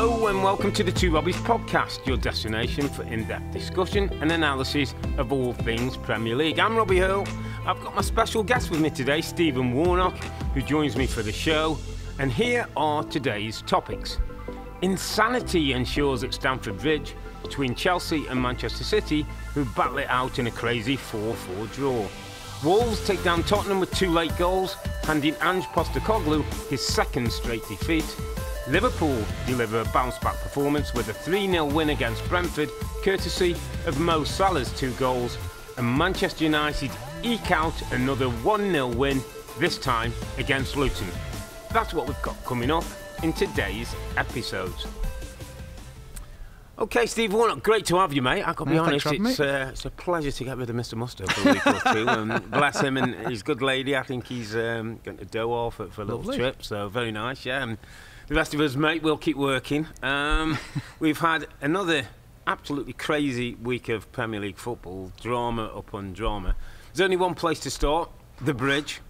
Hello and welcome to the Two Robbies podcast, your destination for in-depth discussion and analysis of all things Premier League. I'm Robbie Earle. I've got my special guest with me today, Stephen Warnock, who joins me for the show. And here are today's topics. Insanity ensures at Stamford Bridge between Chelsea and Manchester City, who battle it out in a crazy 4-4 draw. Wolves take down Tottenham with 2 late goals, handing Ange Postecoglu his second straight defeat. Liverpool deliver a bounce-back performance with a 3-0 win against Brentford, courtesy of Mo Salah's 2 goals. And Manchester United eke out another 1-0 win, this time against Luton. That's what we've got coming up in today's episodes. Okay, Steve Warnock, great to have you, mate. I've got to be honest, it's a pleasure to get rid of Mr. Mustard for a week or two. Bless him and his good lady. I think he's going to Doha for a little trip, so very nice, yeah. And the rest of us, mate, we'll keep working. We've had another absolutely crazy week of Premier League football, drama upon drama. There's only one place to start, the Bridge,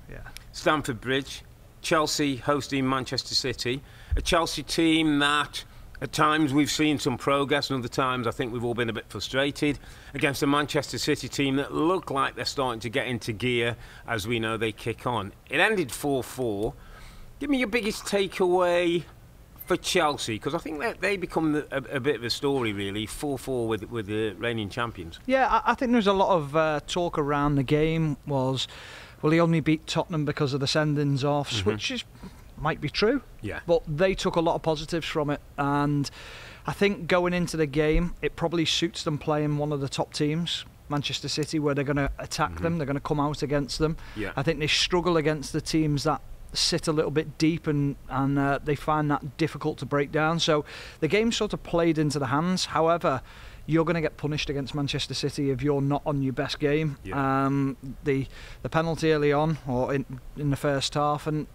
Stamford Bridge. Chelsea hosting Manchester City, a Chelsea team that at times we've seen some progress and other times I think we've all been a bit frustrated, against a Manchester City team that look like they're starting to get into gear as we know they kick on. It ended 4-4. Give me your biggest takeaway for Chelsea, because I think that they become a bit of a story really, 4-4 with the reigning champions. Yeah, I think there's a lot of talk around the game was, well, he only beat Tottenham because of the sendings offs, which might be true. Yeah. But they took a lot of positives from it, and I think going into the game, it probably suits them playing one of the top teams, Manchester City, where they're going to attack them, they're going to come out against them. Yeah. I think they struggle against the teams that sit a little bit deep and they find that difficult to break down. So the game sort of played into the hands. However, you're going to get punished against Manchester City if you're not on your best game. Yeah. The penalty early on, or in the first half, and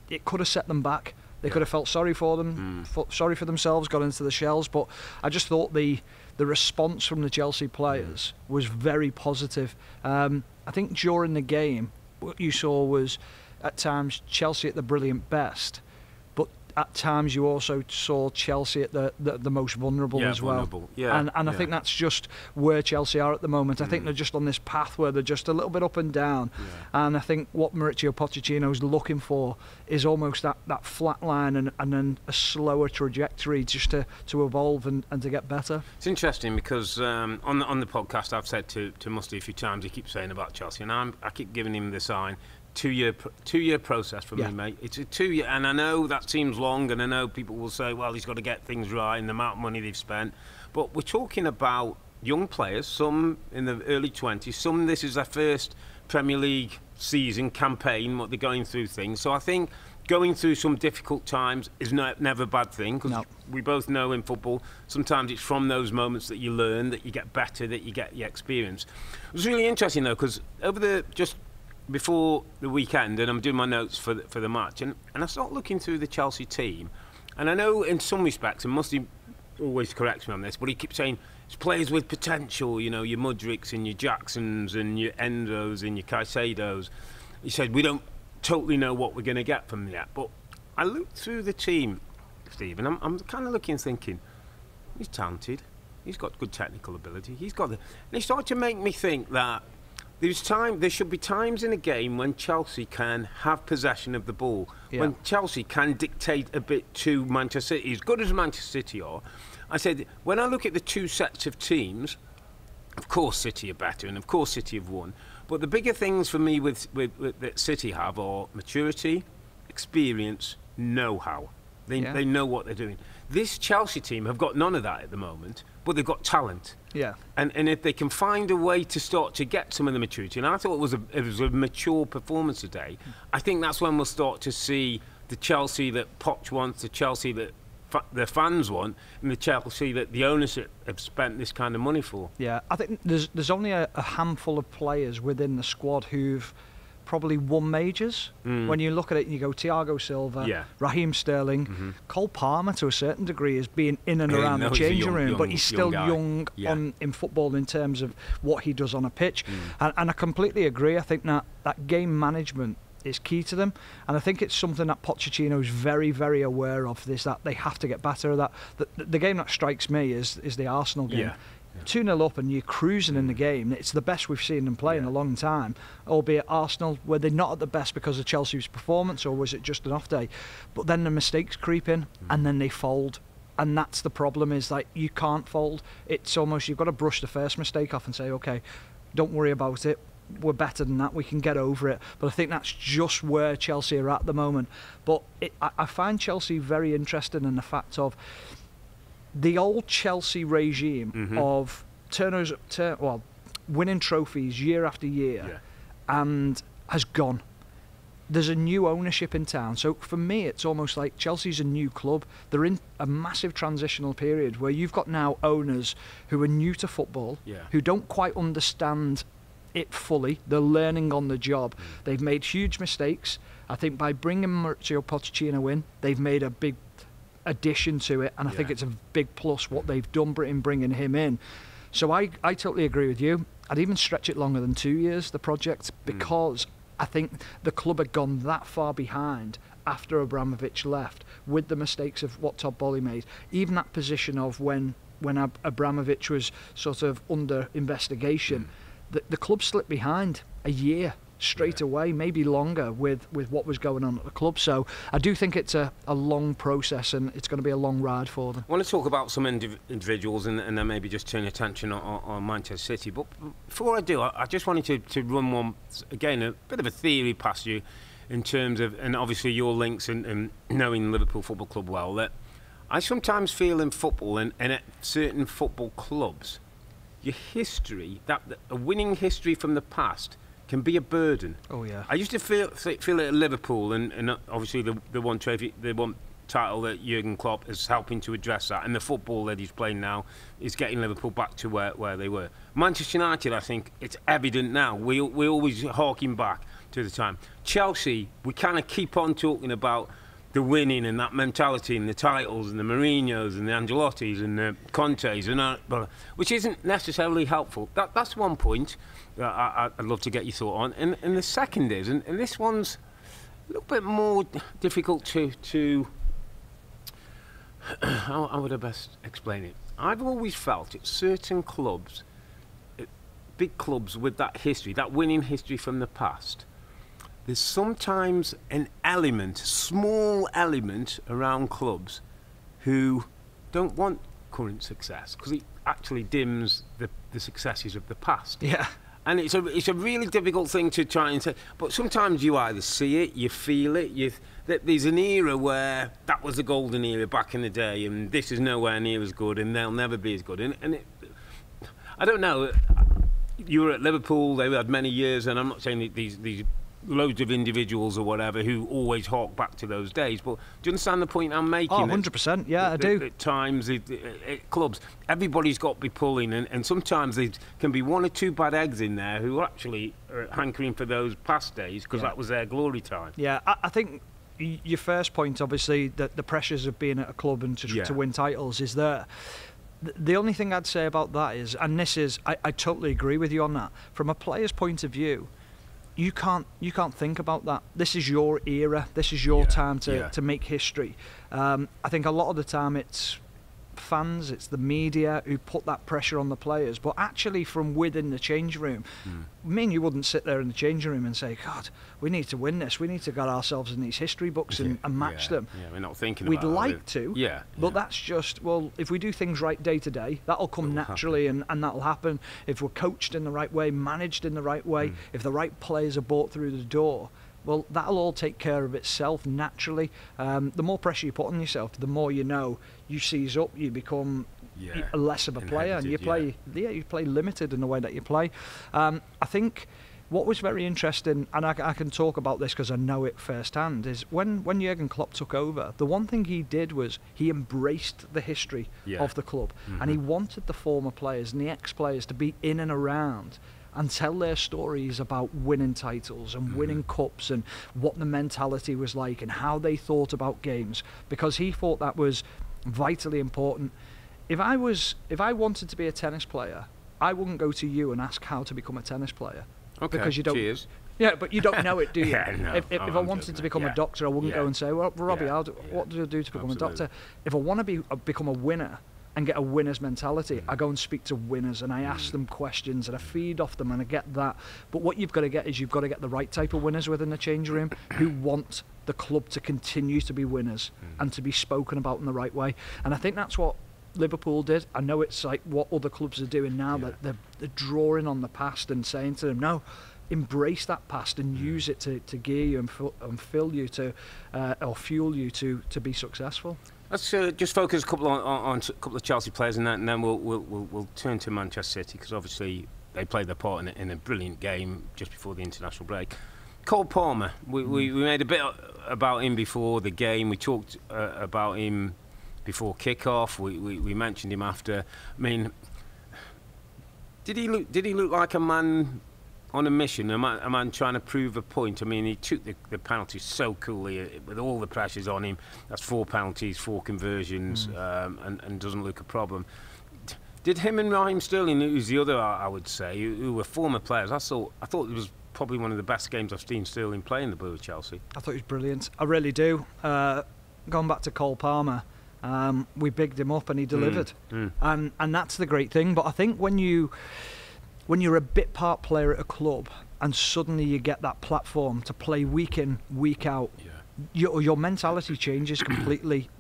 it could have set them back. They could have felt sorry for them, sorry for themselves, got into the shells. But I just thought the response from the Chelsea players was very positive. I think during the game, what you saw was at times Chelsea at the brilliant best, but at times you also saw Chelsea at the most vulnerable as well. Vulnerable. Yeah, and I think that's just where Chelsea are at the moment. I think they're just on this path where they're just a little bit up and down. Yeah. And I think what Mauricio Pochettino is looking for is almost that flat line and then a slower trajectory just to evolve and to get better. It's interesting because on the podcast I've said to Musty a few times, he keeps saying about Chelsea, and I keep giving him the sign. Two-year process for me, mate. It's a 2-year, and I know that seems long, and I know people will say, well, he's got to get things right and the amount of money they've spent. But we're talking about young players, some in the early 20s, some this is their first Premier League season campaign, what they're going through things. So I think going through some difficult times is never a bad thing, because we both know in football, sometimes it's from those moments that you learn, that you get better, that you get your experience. It was really interesting, though, because before the weekend, and I'm doing my notes for the match, and I start looking through the Chelsea team, and I know in some respects, and Musty always corrects me on this, but he keeps saying it's players with potential, you know, your Mudricks and your Jacksons and your Enzos and your Caicedos. He said we don't totally know what we're going to get from them yet, but I looked through the team, Steve, and I'm kind of looking, thinking he's talented, he's got good technical ability, and it started to make me think that there should be times in a game when Chelsea can have possession of the ball, when Chelsea can dictate a bit to Manchester City. As good as Manchester City are, I said, when I look at the two sets of teams, of course City are better, and of course City have won. But the bigger things for me that City have are maturity, experience, know-how. They know what they're doing. This Chelsea team have got none of that at the moment, but they've got talent. Yeah. And if they can find a way to start to get some of the maturity, and I thought it was a mature performance today, I think that's when we'll start to see the Chelsea that Poch wants, the Chelsea that the fans want, and the Chelsea that the ownership have spent this kind of money for. Yeah, I think there's only a handful of players within the squad who've probably won majors. When you look at it and you go Thiago Silva, Raheem Sterling, Cole Palmer to a certain degree is being in and around the changing room, but he's still young in football in terms of what he does on a pitch. And I completely agree. I think that game management is key to them, and I think it's something that Pochettino is very, very aware of. Is that they have to get better at that. The game that strikes me is the Arsenal game. 2-0 up and you're cruising in the game. It's the best we've seen them play in a long time. Albeit Arsenal, were they not at the best because of Chelsea's performance, or was it just an off day? But then the mistakes creep in and then they fold. And that's the problem, is like you can't fold. It's almost, you've got to brush the first mistake off and say, okay, don't worry about it. We're better than that. We can get over it. But I think that's just where Chelsea are at the moment. But I find Chelsea very interested in the fact of the old Chelsea regime of winning trophies year after year, and has gone. There's a new ownership in town. So for me, it's almost like Chelsea's a new club. They're in a massive transitional period where you've got now owners who are new to football, who don't quite understand it fully. They're learning on the job. They've made huge mistakes. I think by bringing Mauricio Pochettino in, they've made a big addition to it, and I think it's a big plus what they've done in bringing him in. So I totally agree with you. I'd even stretch it longer than 2 years, the project, because I think the club had gone that far behind after Abramovich left with the mistakes of what Todd Boehly made. Even that position of when Abramovich was sort of under investigation, the club slipped behind a year straight away, maybe longer, with what was going on at the club. So I do think it's a long process, and it's going to be a long ride for them. I want to talk about some individuals and then maybe just turn attention on Manchester City. But before I do, I just wanted to run one, again, a bit of a theory past you in terms of, and obviously your links and knowing Liverpool Football Club well, that I sometimes feel in football and at certain football clubs, your history, a winning history from the past, can be a burden. Oh yeah. I used to feel it at Liverpool, and obviously the one trophy, the one title that Jurgen Klopp is helping to address that, and the football that he's playing now is getting Liverpool back to where they were. Manchester United, I think it's evident now. We always harking back to the time. Chelsea, we kind of keep on talking about the winning and that mentality and the titles and the Mourinhos and the Ancelottis and the Contes and which isn't necessarily helpful. That's one point that I'd love to get your thought on. And the second is, and this one's a little bit more difficult to how would I best explain it? I've always felt at certain clubs, big clubs with that history, that winning history from the past, there's sometimes an element, small element around clubs who don't want current success because it actually dims the successes of the past. Yeah. And it's a really difficult thing to try and say. But sometimes you either see it, you feel it, there's an era where that was the golden era back in the day, and this is nowhere near as good, and they'll never be as good. I don't know. You were at Liverpool; they had many years, and I'm not saying that these loads of individuals or whatever who always hark back to those days, but do you understand the point I'm making? Oh, 100%, yeah, I do. At times, at clubs, everybody's got to be pulling, and sometimes there can be one or two bad eggs in there who actually are hankering for those past days because that was their glory time. Yeah, I think your first point, obviously, that the pressures of being at a club and to win titles is there. The only thing I'd say about that is, and this is, I totally agree with you on that, from a player's point of view, you can't think about that. This is your era. This is your time to make history. I think a lot of the time it's fans, it's the media who put that pressure on the players. But actually from within the change room, me and you wouldn't sit there in the changing room and say, God, we need to win this. We need to get ourselves in these history books and match them. Yeah, we're not thinking We'd about like to, but that's just, well, if we do things right day to day, that'll come naturally and that'll happen. If we're coached in the right way, managed in the right way, if the right players are brought through the door, well, that'll all take care of itself naturally. The more pressure you put on yourself, the more you know you seize up, you become less of a player, and you play limited in the way that you play. I think what was very interesting, and I can talk about this because I know it firsthand, is when Jurgen Klopp took over, the one thing he did was he embraced the history of the club, and he wanted the former players and the ex-players to be in and around and tell their stories about winning titles and winning cups and what the mentality was like and how they thought about games, because he thought that was vitally important. If I wanted to be a tennis player, I wouldn't go to you and ask how to become a tennis player. Okay, because you don't. Cheers. Yeah, but you don't know it, do you? No. If I wanted to become a doctor, I wouldn't go and say, well, Robbie, what do I do to become a doctor? If I want to become a winner and get a winner's mentality, I go and speak to winners and I ask them questions and I feed off them and I get that. But what you've got to get is you've got to get the right type of winners within the change room who want the club to continue to be winners and to be spoken about in the right way. And I think that's what Liverpool did. I know it's like what other clubs are doing now, that they're drawing on the past and saying to them, no, embrace that past and use it to gear you and fill you to or fuel you to be successful. Let's just focus a couple on a couple of Chelsea players, and then we'll turn to Manchester City, because obviously they played their part in a brilliant game just before the international break. Cole Palmer, we made a bit about him before the game. We talked about him before kick-off. We mentioned him after. I mean, did he look like a man on a mission, a man trying to prove a point? I mean, he took the penalty so coolly with all the pressures on him. That's 4 penalties, 4 conversions, and doesn't look a problem. Did him and Raheem Sterling, who's the other, I would say, who were former players, I thought it was probably one of the best games I've seen Sterling play in the blue of Chelsea. I thought he was brilliant. I really do. Going back to Cole Palmer, we bigged him up and he delivered. And that's the great thing. But I think when you're a bit part player at a club and suddenly you get that platform to play week in, week out, your mentality changes completely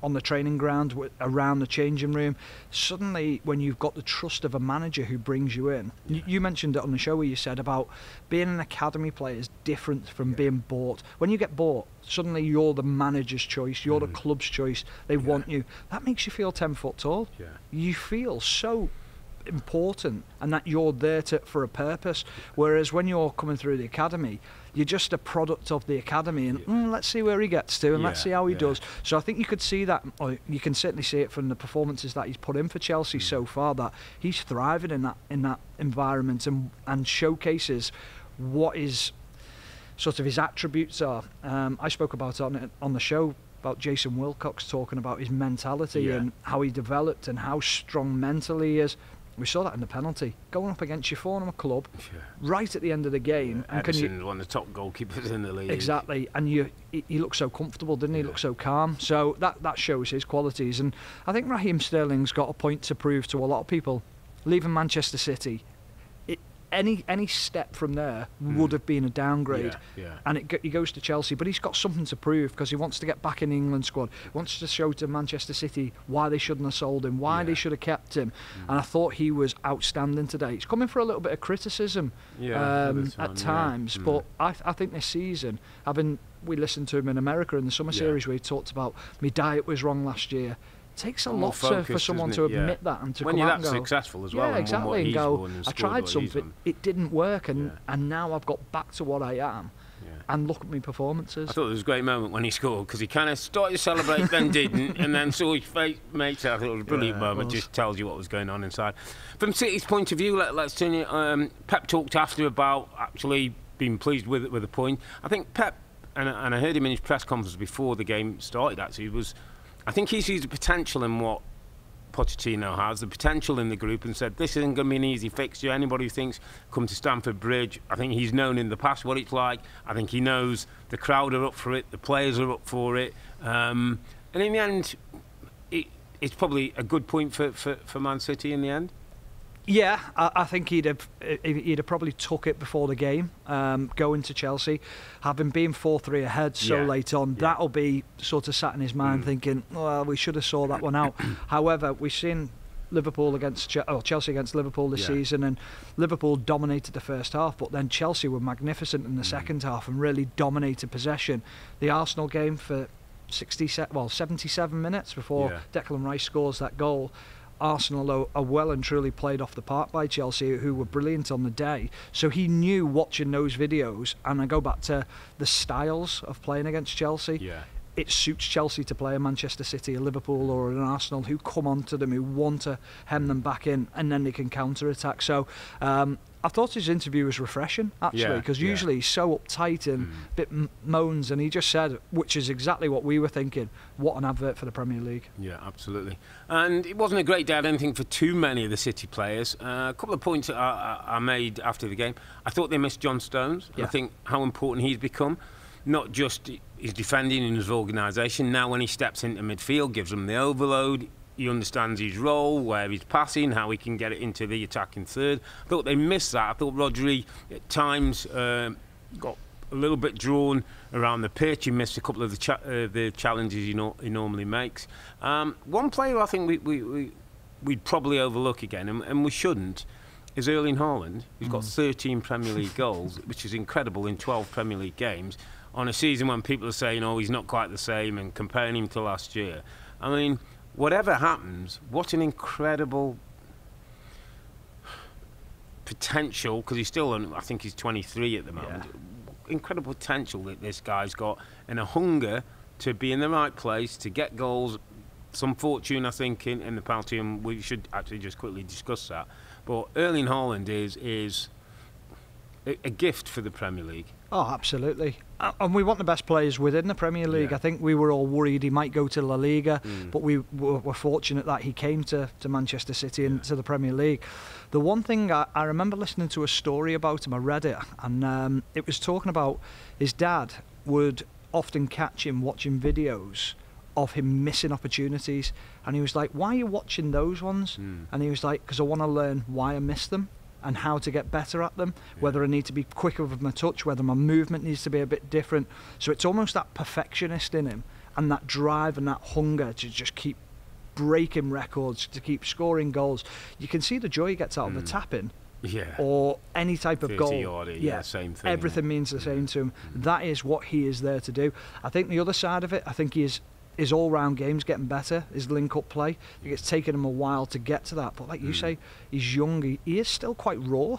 on the training ground, around the changing room. Suddenly, when you've got the trust of a manager who brings you in, you mentioned it on the show where you said about being an academy player is different from being bought. When you get bought, suddenly you're the manager's choice, you're the club's choice, they want you. That makes you feel 10 foot tall. You feel so important and that you're there for a purpose, whereas when you're coming through the academy, you're just a product of the academy, and let's see where he gets to and let's see how he does. So I think you could see that, or you can certainly see it from the performances that he's put in for Chelsea so far, that he's thriving in that environment and showcases what his sort of his attributes are. I spoke about it on the show about Jason Wilcox talking about his mentality and how he developed and how strong mentally he is. We saw that in the penalty, going up against your former club, right at the end of the game. And Everton, one of the top goalkeepers in the league. Exactly, and he looked so comfortable, didn't he? He looked so calm. So that shows his qualities. And I think Raheem Sterling's got a point to prove to a lot of people. Leaving Manchester City, any step from there would have been a downgrade. And he goes to Chelsea, but he's got something to prove because he wants to get back in the England squad. He wants to show to Manchester City why they shouldn't have sold him, why they should have kept him. And I thought he was outstanding today. He's coming for a little bit of criticism at times, but I think this season, we listened to him in America in the summer series where he talked about my diet was wrong last year. Takes a lot for someone to admit that and to come out and go, successful as well. Exactly, and go, I tried something, it didn't work, and now I've got back to what I am. And look at my performances. I thought it was a great moment when he scored, because he kind of started to celebrate, then didn't, and then saw his mates out. I thought it was a brilliant moment. Just tells you what was going on inside. From City's point of view, let's turn it. Pep talked after about actually being pleased with the point. I think Pep, and I heard him in his press conference before the game started. Actually, I think he sees the potential in what Pochettino has, the potential in the group, and said this isn't going to be an easy fixture. Anybody who thinks come to Stamford Bridge, I think he's known in the past what it's like. I think he knows the crowd are up for it, the players are up for it, and in the end, it's probably a good point for Man City in the end. Yeah, I think he'd have probably took it before the game, going to Chelsea, having been 4-3 ahead so late on. That'll be sort of sat in his mind thinking, well, we should have saw that one out. However, we've seen Chelsea against Liverpool this season, and Liverpool dominated the first half, but then Chelsea were magnificent in the second half and really dominated possession. The Arsenal game for 77 minutes before Declan Rice scores that goal. Arsenal are well and truly played off the park by Chelsea, who were brilliant on the day. So he knew, watching those videos, and I go back to the styles of playing against Chelsea, it suits Chelsea to play a Manchester City, a Liverpool or an Arsenal who come onto them, who want to hem them back in, and then they can counter-attack. So I thought his interview was refreshing, actually, because usually he's so uptight and a bit moans, and he just said, which is exactly what we were thinking, what an advert for the Premier League. Yeah, absolutely. And it wasn't a great day, I don't think, for too many of the City players. A couple of points I made after the game. I thought they missed John Stones. I think how important he's become, not just his defending and his organisation. Now when he steps into midfield, gives them the overload. He understands his role, where he's passing, how he can get it into the attacking third. I thought they missed that. I thought Rodri at times got a little bit drawn around the pitch. He missed a couple of the challenges he normally makes. One player I think we'd probably overlook again, and we shouldn't, is Erling Haaland, who's got 13 Premier League goals, which is incredible in 12 Premier League games, on a season when people are saying, oh, he's not quite the same, and comparing him to last year. I mean, whatever happens, what an incredible potential, because he's still, I think he's 23 at the moment, incredible potential that this guy's got, and a hunger to be in the right place, to get goals, some fortune, I think, in the penalty, and we should actually just quickly discuss that. But Erling Haaland is a gift for the Premier League. Oh, absolutely. And we want the best players within the Premier League. I think we were all worried he might go to La Liga, but we were fortunate that he came to Manchester City and to the Premier League. The one thing, I remember listening to a story about him, I read it, and it was talking about his dad would often catch him watching videos of him missing opportunities, and he was like, why are you watching those ones? And he was like, because I want to learn why I miss them and how to get better at them, whether I need to be quicker with my touch, whether my movement needs to be a bit different. So it's almost that perfectionist in him, and that drive and that hunger to just keep breaking records, to keep scoring goals. You can see the joy he gets out of the tapping, or any type of goal. Same thing. Everything means the same to him. That is what he is there to do. I think the other side of it, I think his all-round game's getting better, his link-up play. I think it's taken him a while to get to that, but like you say, he's young, he is still quite raw.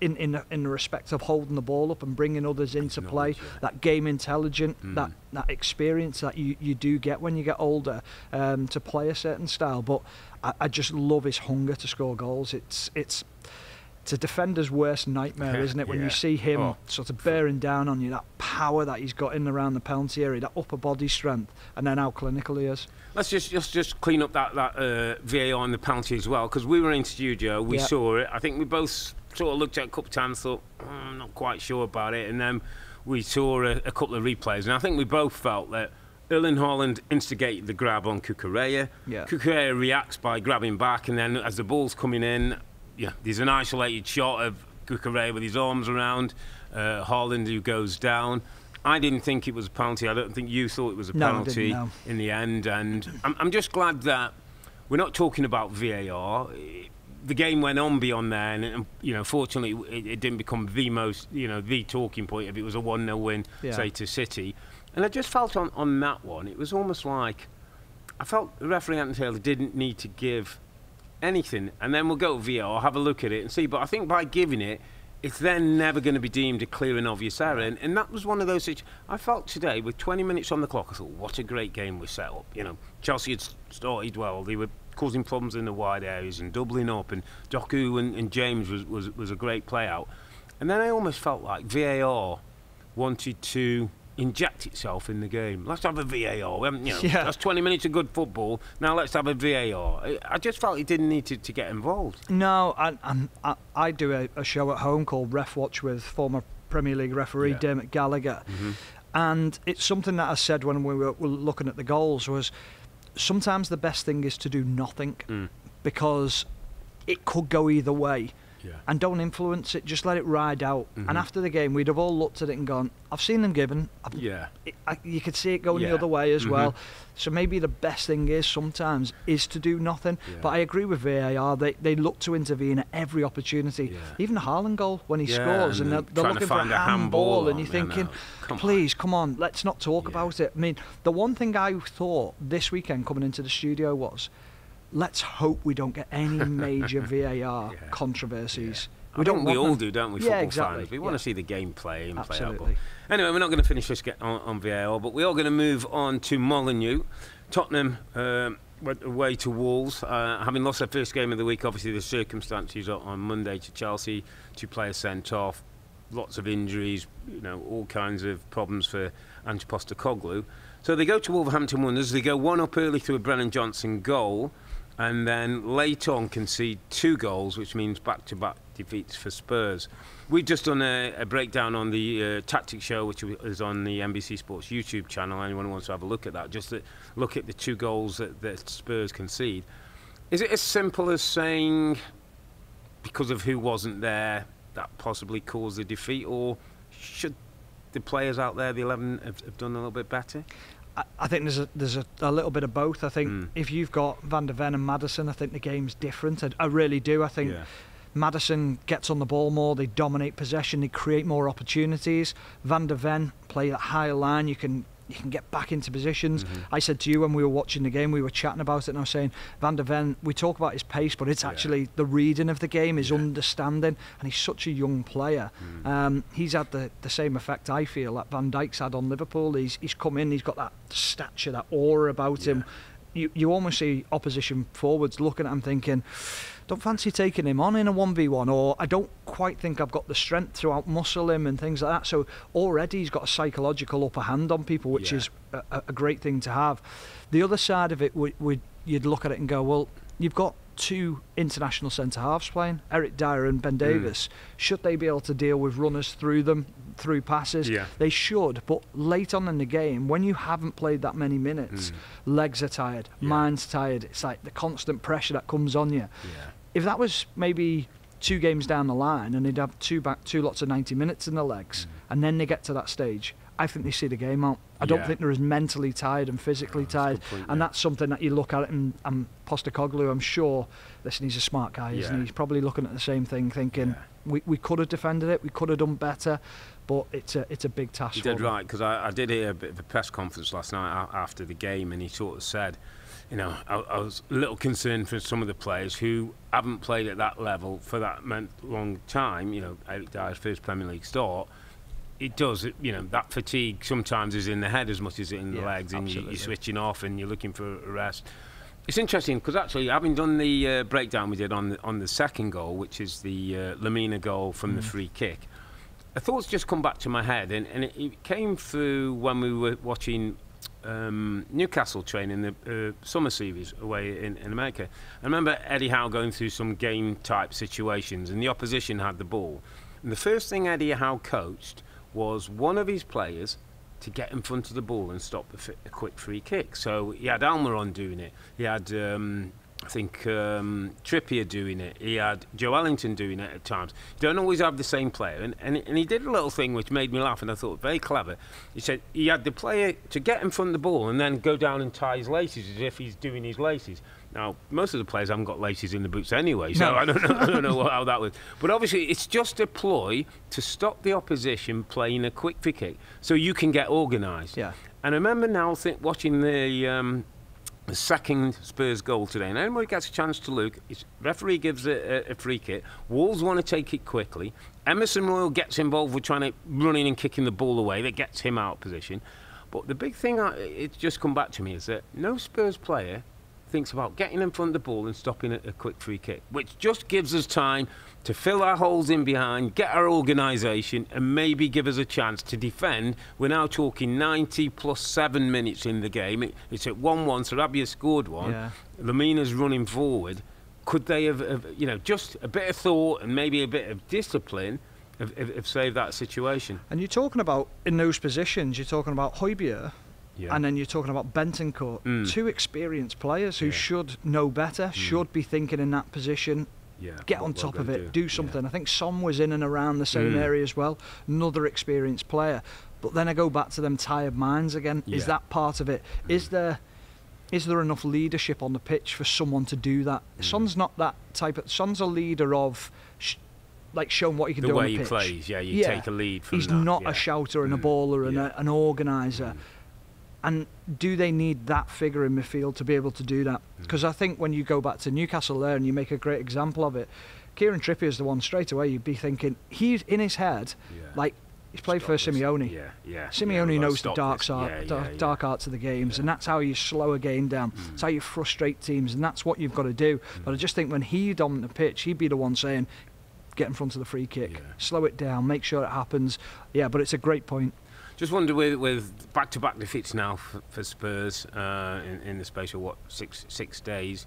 In the respect of holding the ball up and bringing others into play, that game intelligent, that experience that you do get when you get older, to play a certain style. But I just love his hunger to score goals. It's a defender's worst nightmare, isn't it? When you see him sort of bearing down on you, that power that he's got in around the penalty area, that upper body strength, and then how clinical he is. Let's just clean up that VAR on the penalty as well, because we were in studio, we saw it. I think we both sort of looked at it a couple of times, thought, I'm not quite sure about it, and then we saw a couple of replays, and I think we both felt that Erling Haaland instigated the grab on Cucurella. Cucurella reacts by grabbing back, and then as the ball's coming in, there's an isolated shot of Cucurella with his arms around Haaland, who goes down. I didn't think it was a penalty. I don't think you thought it was a penalty in the end. And I'm just glad that we're not talking about VAR. The game went on beyond there, and fortunately, it didn't become the most, the talking point if it was a 1-0 win, say, to City. And I just felt on that one, it was almost like I felt the referee Anthony Taylor didn't need to give anything, and then we'll go to VAR, have a look at it and see. But I think by giving it, it's then never going to be deemed a clear and obvious error. And that was one of those situations. I felt today, with 20 minutes on the clock, I thought, what a great game we set up. Chelsea had started well. They were causing problems in the wide areas and doubling up, and Doku and James was a great play out. And then I almost felt like VAR wanted to inject itself in the game. Let's have a VAR. We haven't, that's 20 minutes of good football. Now let's have a VAR. I just felt he didn't need to get involved. No, I do a show at home called Ref Watch with former Premier League referee Dermot Gallagher, and it's something that I said when we were looking at the goals was sometimes the best thing is to do nothing, because it could go either way. And don't influence it, just let it ride out. And after the game, we'd have all looked at it and gone, I've seen them given. You could see it going the other way as well. So maybe the best thing is sometimes is to do nothing. But I agree with VAR. They look to intervene at every opportunity. Even the Haaland goal, when he scores, and they're looking for a handball, and you're thinking, please, come on, let's not talk about it. I mean, the one thing I thought this weekend coming into the studio was, let's hope we don't get any major VAR controversies. We all do, don't we, football fans? We want to see the game play and play out. Anyway, we're not going to finish this on VAR, but we are going to move on to Molineux. Tottenham went away to Wolves, having lost their first game of the week. Obviously, the circumstances on Monday to Chelsea, 2 players sent off, lots of injuries, all kinds of problems for Ange Postecoglu. So they go to Wolverhampton Wanderers. They go 1-up early through a Brennan Johnson goal, and then late on concede 2 goals, which means back-to-back defeats for Spurs. We've just done a breakdown on the Tactics show, which is on the NBC Sports YouTube channel. Anyone who wants to have a look at that, just to look at the 2 goals that Spurs concede. Is it as simple as saying, because of who wasn't there, that possibly caused the defeat, or should the players out there, the 11, have done a little bit better? I think there's a little bit of both. I think if you've got Van der Ven and Maddison, I think the game's different. I really do. I think Maddison gets on the ball more, they dominate possession, they create more opportunities. Van der Ven play that higher line, you can get back into positions. I said to you when we were watching the game, we were chatting about it, and I was saying, Van der Ven, we talk about his pace, but it's actually the reading of the game, his understanding, and he's such a young player. He's had the same effect, I feel, that Van Dijk's had on Liverpool. He's come in, he's got that stature, that aura about him. You almost see opposition forwards looking at him thinking, don't fancy taking him on in a 1v1, or I don't quite think I've got the strength to outmuscle him and things like that. So already he's got a psychological upper hand on people, which is a great thing to have. The other side of it, you'd look at it and go, well, you've got 2 international centre-halves playing, Eric Dyer and Ben Davies. Should they be able to deal with runners through them, through passes? They should, but late on in the game, when you haven't played that many minutes, legs are tired, mind's tired. It's like the constant pressure that comes on you. If that was maybe 2 games down the line and they'd have 2 lots of 90 minutes in the legs, and then they get to that stage, I think they see the game out. I don't think they're as mentally tired and physically tired, and that's something that you look at it, and Postecoglu, I'm sure, listen, he's a smart guy, isn't he? He's probably looking at the same thing, thinking, we could have defended it, we could have done better, but it's a big task. You did right, because I did hear a bit of a press conference last night after the game, and he sort of said, I was a little concerned for some of the players who haven't played at that level for that long time. Eric Dyer's first Premier League start. It does, that fatigue sometimes is in the head as much as in the legs, and you're switching off and you're looking for a rest. It's interesting because actually, having done the breakdown we did on the second goal, which is the Lamina goal from the free kick, a thought's just come back to my head, and it came through when we were watching Newcastle train in the summer series away in America. I remember Eddie Howe going through some game type situations, and the opposition had the ball, and the first thing Eddie Howe coached was one of his players to get in front of the ball and stop a quick free kick. So he had Almiron doing it, he had I think Trippier doing it, he had Joe Ellington doing it at times. You don't always have the same player, and he did a little thing which made me laugh, and I thought very clever. He said he had the player to get in front of the ball and then go down and tie his laces as if he's doing his laces. Now, most of the players haven't got laces in the boots anyway, so I don't know how that was. But obviously, it's just a ploy to stop the opposition playing a quick free kick so you can get organised. And I remember now watching the second Spurs goal today, and anybody gets a chance to look, referee gives a free kick, Wolves want to take it quickly, Emerson Royal gets involved with trying to running and kicking the ball away, that gets him out of position. But the big thing, it's just come back to me, is that no Spurs player thinks about getting in front of the ball and stopping a quick free kick, which just gives us time to fill our holes in behind, get our organisation, and maybe give us a chance to defend. We're now talking 90 plus 7 minutes in the game. It's at 1-1, so Rabia scored one. Lamina's running forward. Could they have, just a bit of thought and maybe a bit of discipline have saved that situation? And you're talking about, in those positions, you're talking about Højbjerg, and then you're talking about Bentancur, 2 experienced players who should know better, should be thinking in that position, get on top of it, do something. I think Son was in and around the same area as well, another experienced player. But then I go back to them tired minds again. Is that part of it? Is there enough leadership on the pitch for someone to do that? Son's not that type of... Son's a leader of... showing what he can do on the pitch. The way he plays, you take a lead from He's not a shouter and a baller and an organiser. And do they need that figure in midfield to be able to do that? Because I think when you go back to Newcastle there and you make a great example of it, Kieran Trippier is the one straight away you'd be thinking, he's in his head, like, He's played for Simeone. Simeone knows the dark arts of the games, and that's how you slow a game down. That's how you frustrate teams, and that's what you've got to do. But I just think when he'd on the pitch, he'd be the one saying, get in front of the free kick, slow it down, make sure it happens. Yeah, but it's a great point. Just wonder with back-to-back defeats now for Spurs in the space of, 6 days,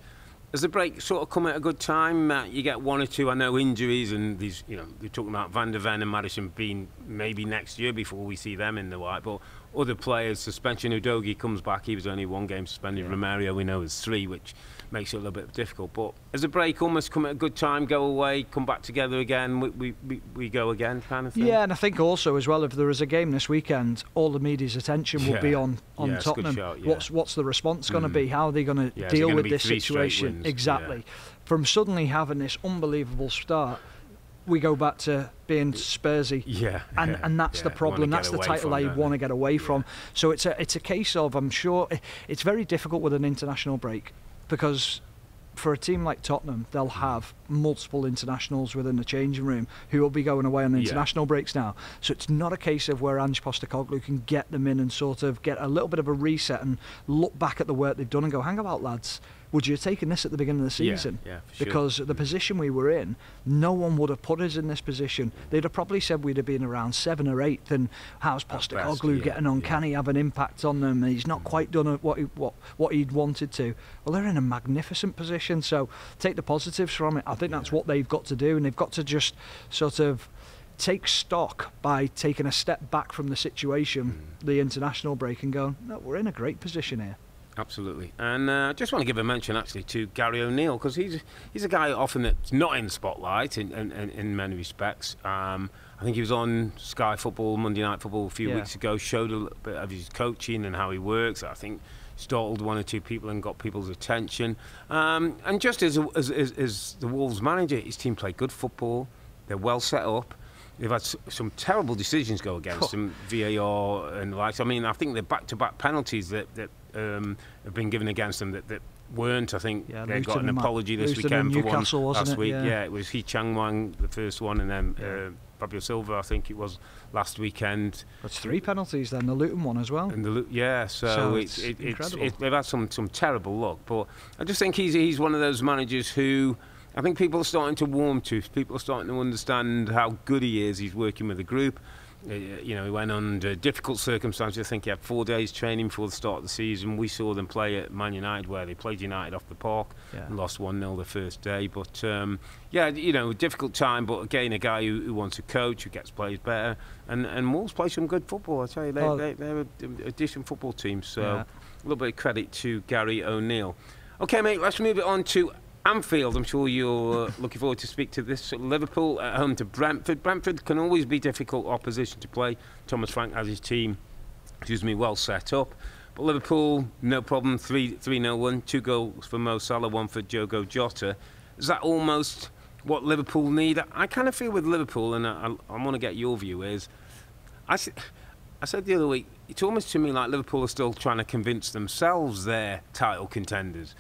has the break sort of come at a good time? You get one or two, I know, injuries, and these, you're talking about Van der Ven and Maddison being maybe next year before we see them in the white, but other players, suspension, Udogie comes back, he was only 1 game suspended, Romario we know is 3, which makes it a little bit difficult. But has the break almost come at a good time, go away, come back together again, we go again kind of thing? Yeah, and I think also as well, if there is a game this weekend, all the media's attention will be on Tottenham. What's the response going to be? How are they going to deal with this situation? Exactly. From suddenly having this unbelievable start, we go back to being Spursy, and that's the problem. That's the title they want to get away from. So it's a case of, I'm sure it's very difficult with an international break, because for a team like Tottenham, they'll have multiple internationals within the changing room who will be going away on international breaks now. So it's not a case of where Ange Postecoglu can get them in and sort of get a little bit of a reset and look back at the work they've done and go, hang about, lads, would you have taken this at the beginning of the season? For sure. Because the position we were in, no one would have put us in this position. They'd have probably said we'd have been around 7th or 8th, and how's Postecoglu getting on? Can he have an impact on them? And he's not quite done what he'd wanted to. Well, they're in a magnificent position, so take the positives from it. I think that's what they've got to do, and they've got to just sort of take stock by taking a step back from the situation, the international break, and going, no, we're in a great position here. Absolutely. And I just want to give a mention actually to Gary O'Neill, because he's a guy often that's not in the spotlight in many respects. I think he was on Sky Football, Monday Night Football a few weeks ago, showed a little bit of his coaching and how he works. I think startled 1 or 2 people and got people's attention. And just as the Wolves manager, his team played good football. They're well set up. They've had some terrible decisions go against them, VAR and the likes. I mean, I think the back-to-back penalties that have been given against them that weren't. I think they got an apology this weekend for Newcastle, one last week. Yeah, it was Hee Chang-Wang, the first one, and then Fabio Silva, I think it was last weekend. That's 3 penalties then, the Luton one as well. And so it's incredible. They've had some terrible luck, but I just think he's one of those managers who I think people are starting to warm to. People are starting to understand how good he is. He's working with a group. He went under difficult circumstances. I think he had 4 days training before the start of the season. We saw them play at Man United, where they played United off the park and lost 1-0 the first day. But difficult time. But again, a guy who wants to coach, who gets players better, and Wolves play some good football. I tell you, they're a decent football team. So a little bit of credit to Gary O'Neill. Okay, mate, let's move it on to Anfield. I'm sure you're looking forward to speak to this. Liverpool at home to Brentford. Brentford can always be difficult opposition to play. Thomas Frank has his team, well set up. But Liverpool, no problem. 3-0 win. 2 goals for Mo Salah, 1 for Diogo Jota. Is that almost what Liverpool need? I kind of feel with Liverpool, and I want to get your view, is I said the other week, it's almost to me like Liverpool are still trying to convince themselves they're title contenders.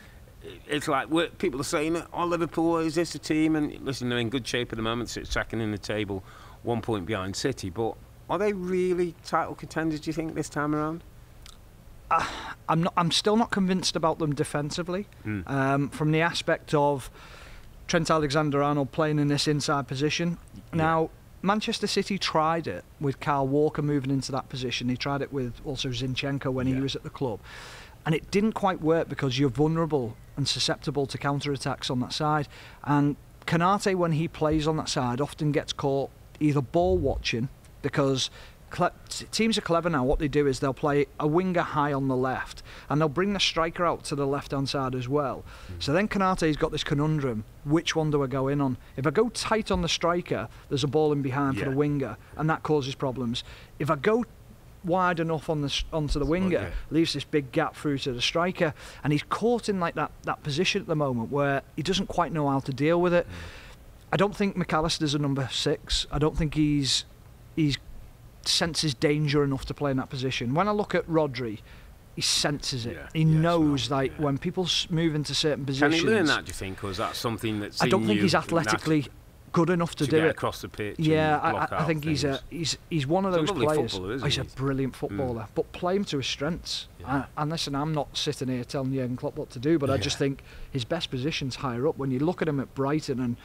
It's like people are saying, oh, Liverpool, is this a team? And listen, they're in good shape at the moment, sit second in the table, 1 point behind City. But are they really title contenders, do you think, this time around? I'm still not convinced about them defensively. From the aspect of Trent Alexander-Arnold playing in this inside position. Now, Manchester City tried it with Kyle Walker moving into that position. He tried it with also Zinchenko when he was at the club. And it didn't quite work because you're vulnerable and susceptible to counter-attacks on that side. And Konate, when he plays on that side, often gets caught either ball watching, because teams are clever now. What they do is they'll play a winger high on the left, and they'll bring the striker out to the left-hand side as well. So then Konate's got this conundrum: which one do I go in on? If I go tight on the striker, there's a ball in behind for the winger, and that causes problems. If I go wide enough onto the winger, leaves this big gap through to the striker, and he's caught in like that position at the moment where he doesn't quite know how to deal with it. I don't think McAllister's a number 6. I don't think he's senses danger enough to play in that position. When I look at Rodri, he senses it. He knows when people move into certain positions. Can he learn that, do you think, or is that something that's I don't think he's athletically good enough to do get it across the pitch. Yeah, I think he's one of those players. He's a brilliant footballer, but play him to his strengths. Yeah. And listen, I'm not sitting here telling Jurgen Klopp what to do, but I just think his best position's higher up. When you look at him at Brighton and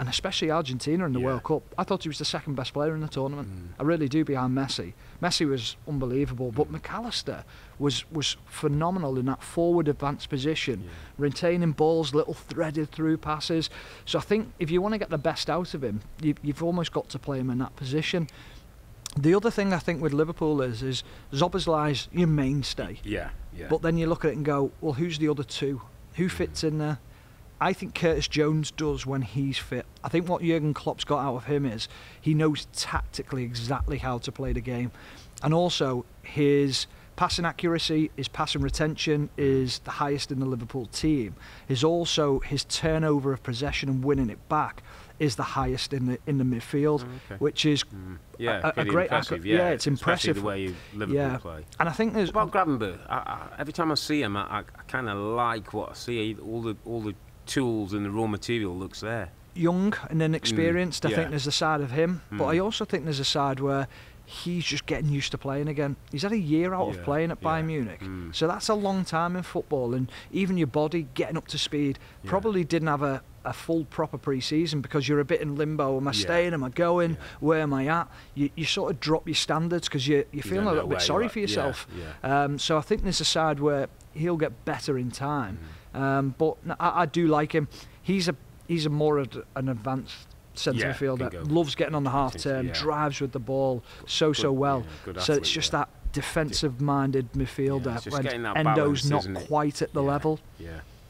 especially Argentina in the World Cup, I thought he was the second best player in the tournament. I really do, behind Messi. Messi was unbelievable, but McAllister was phenomenal in that forward advanced position, retaining balls, little threaded through passes. So I think if you want to get the best out of him, you've almost got to play him in that position. The other thing I think with Liverpool is Szoboszlai's your mainstay. Yeah. But then you look at it and go, well, who's the other two? Who fits in there? I think Curtis Jones does when he's fit. I think what Jurgen Klopp's got out of him is he knows tactically exactly how to play the game. And also his passing accuracy, his passing retention is the highest in the Liverpool team. His turnover of possession and winning it back is the highest in the midfield, which is a great impressive. It's impressive the way Liverpool play. And I think there's about Gravenberch. Every time I see him, I kind of like what I see. All the tools and the raw material looks there. Young and inexperienced. I think there's a side of him, but I also think there's a side where he's just getting used to playing again. He's had a year out of playing at Bayern Munich, so that's a long time in football, and even your body getting up to speed. Probably didn't have a full proper pre-season because you're a bit in limbo. Am I staying? Am I going? Where am I at? You sort of drop your standards because you're feeling a little bit sorry for yourself. So I think there's a side where he'll get better in time. But I do like him. He's a more of an advanced centre midfielder. Loves getting on the half turn, drives with the ball so well. So it's just that defensive-minded midfielder when Endo's not quite at the level.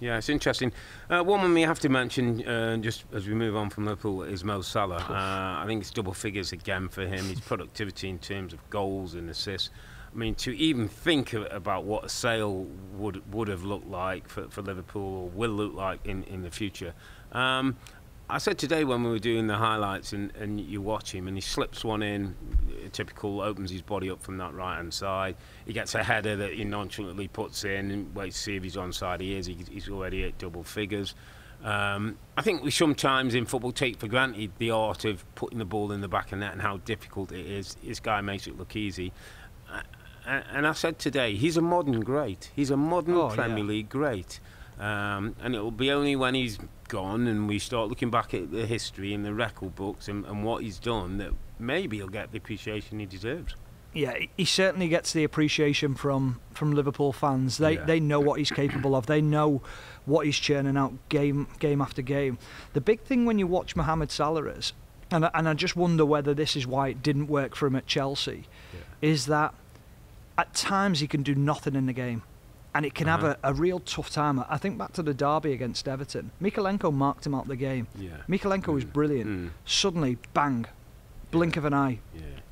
Yeah, it's interesting. One woman we have to mention, just as we move on from Liverpool, is Mo Salah. I think it's double figures again for him. His productivity in terms of goals and assists. I mean, to even think about what a sale would have looked like for Liverpool, or will look like in the future. I said today when we were doing the highlights, and you watch him, and he slips one in, typical, opens his body up from that right-hand side. He gets a header that he nonchalantly puts in, and waits to see if he's onside. He is. He's already at double figures. I think we sometimes in football take for granted the art of putting the ball in the back of the net and how difficult it is. This guy makes it look easy. And I said today, he's a modern great. He's a modern Premier League great. And it will be only when he's gone and we start looking back at the history and the record books and what he's done that maybe he'll get the appreciation he deserves. Yeah, he certainly gets the appreciation from Liverpool fans. They know what he's capable of. They know what he's churning out game after game. The big thing when you watch Mohamed Salah is, and I just wonder whether this is why it didn't work for him at Chelsea, is that at times he can do nothing in the game. And it can have a real tough time. I think back to the derby against Everton. Mikalenko marked him out the game. Mikalenko was brilliant. Suddenly, bang, blink of an eye,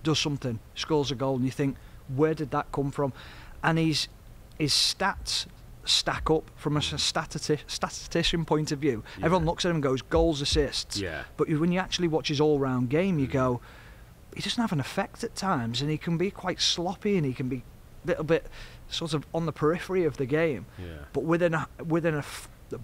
does something, scores a goal, and you think, where did that come from? And his stats stack up from a statistician point of view. Everyone looks at him and goes, goals, assists. But when you actually watch his all-round game, you go, he doesn't have an effect at times, and he can be quite sloppy, and he can be a little bit sort of on the periphery of the game, but within a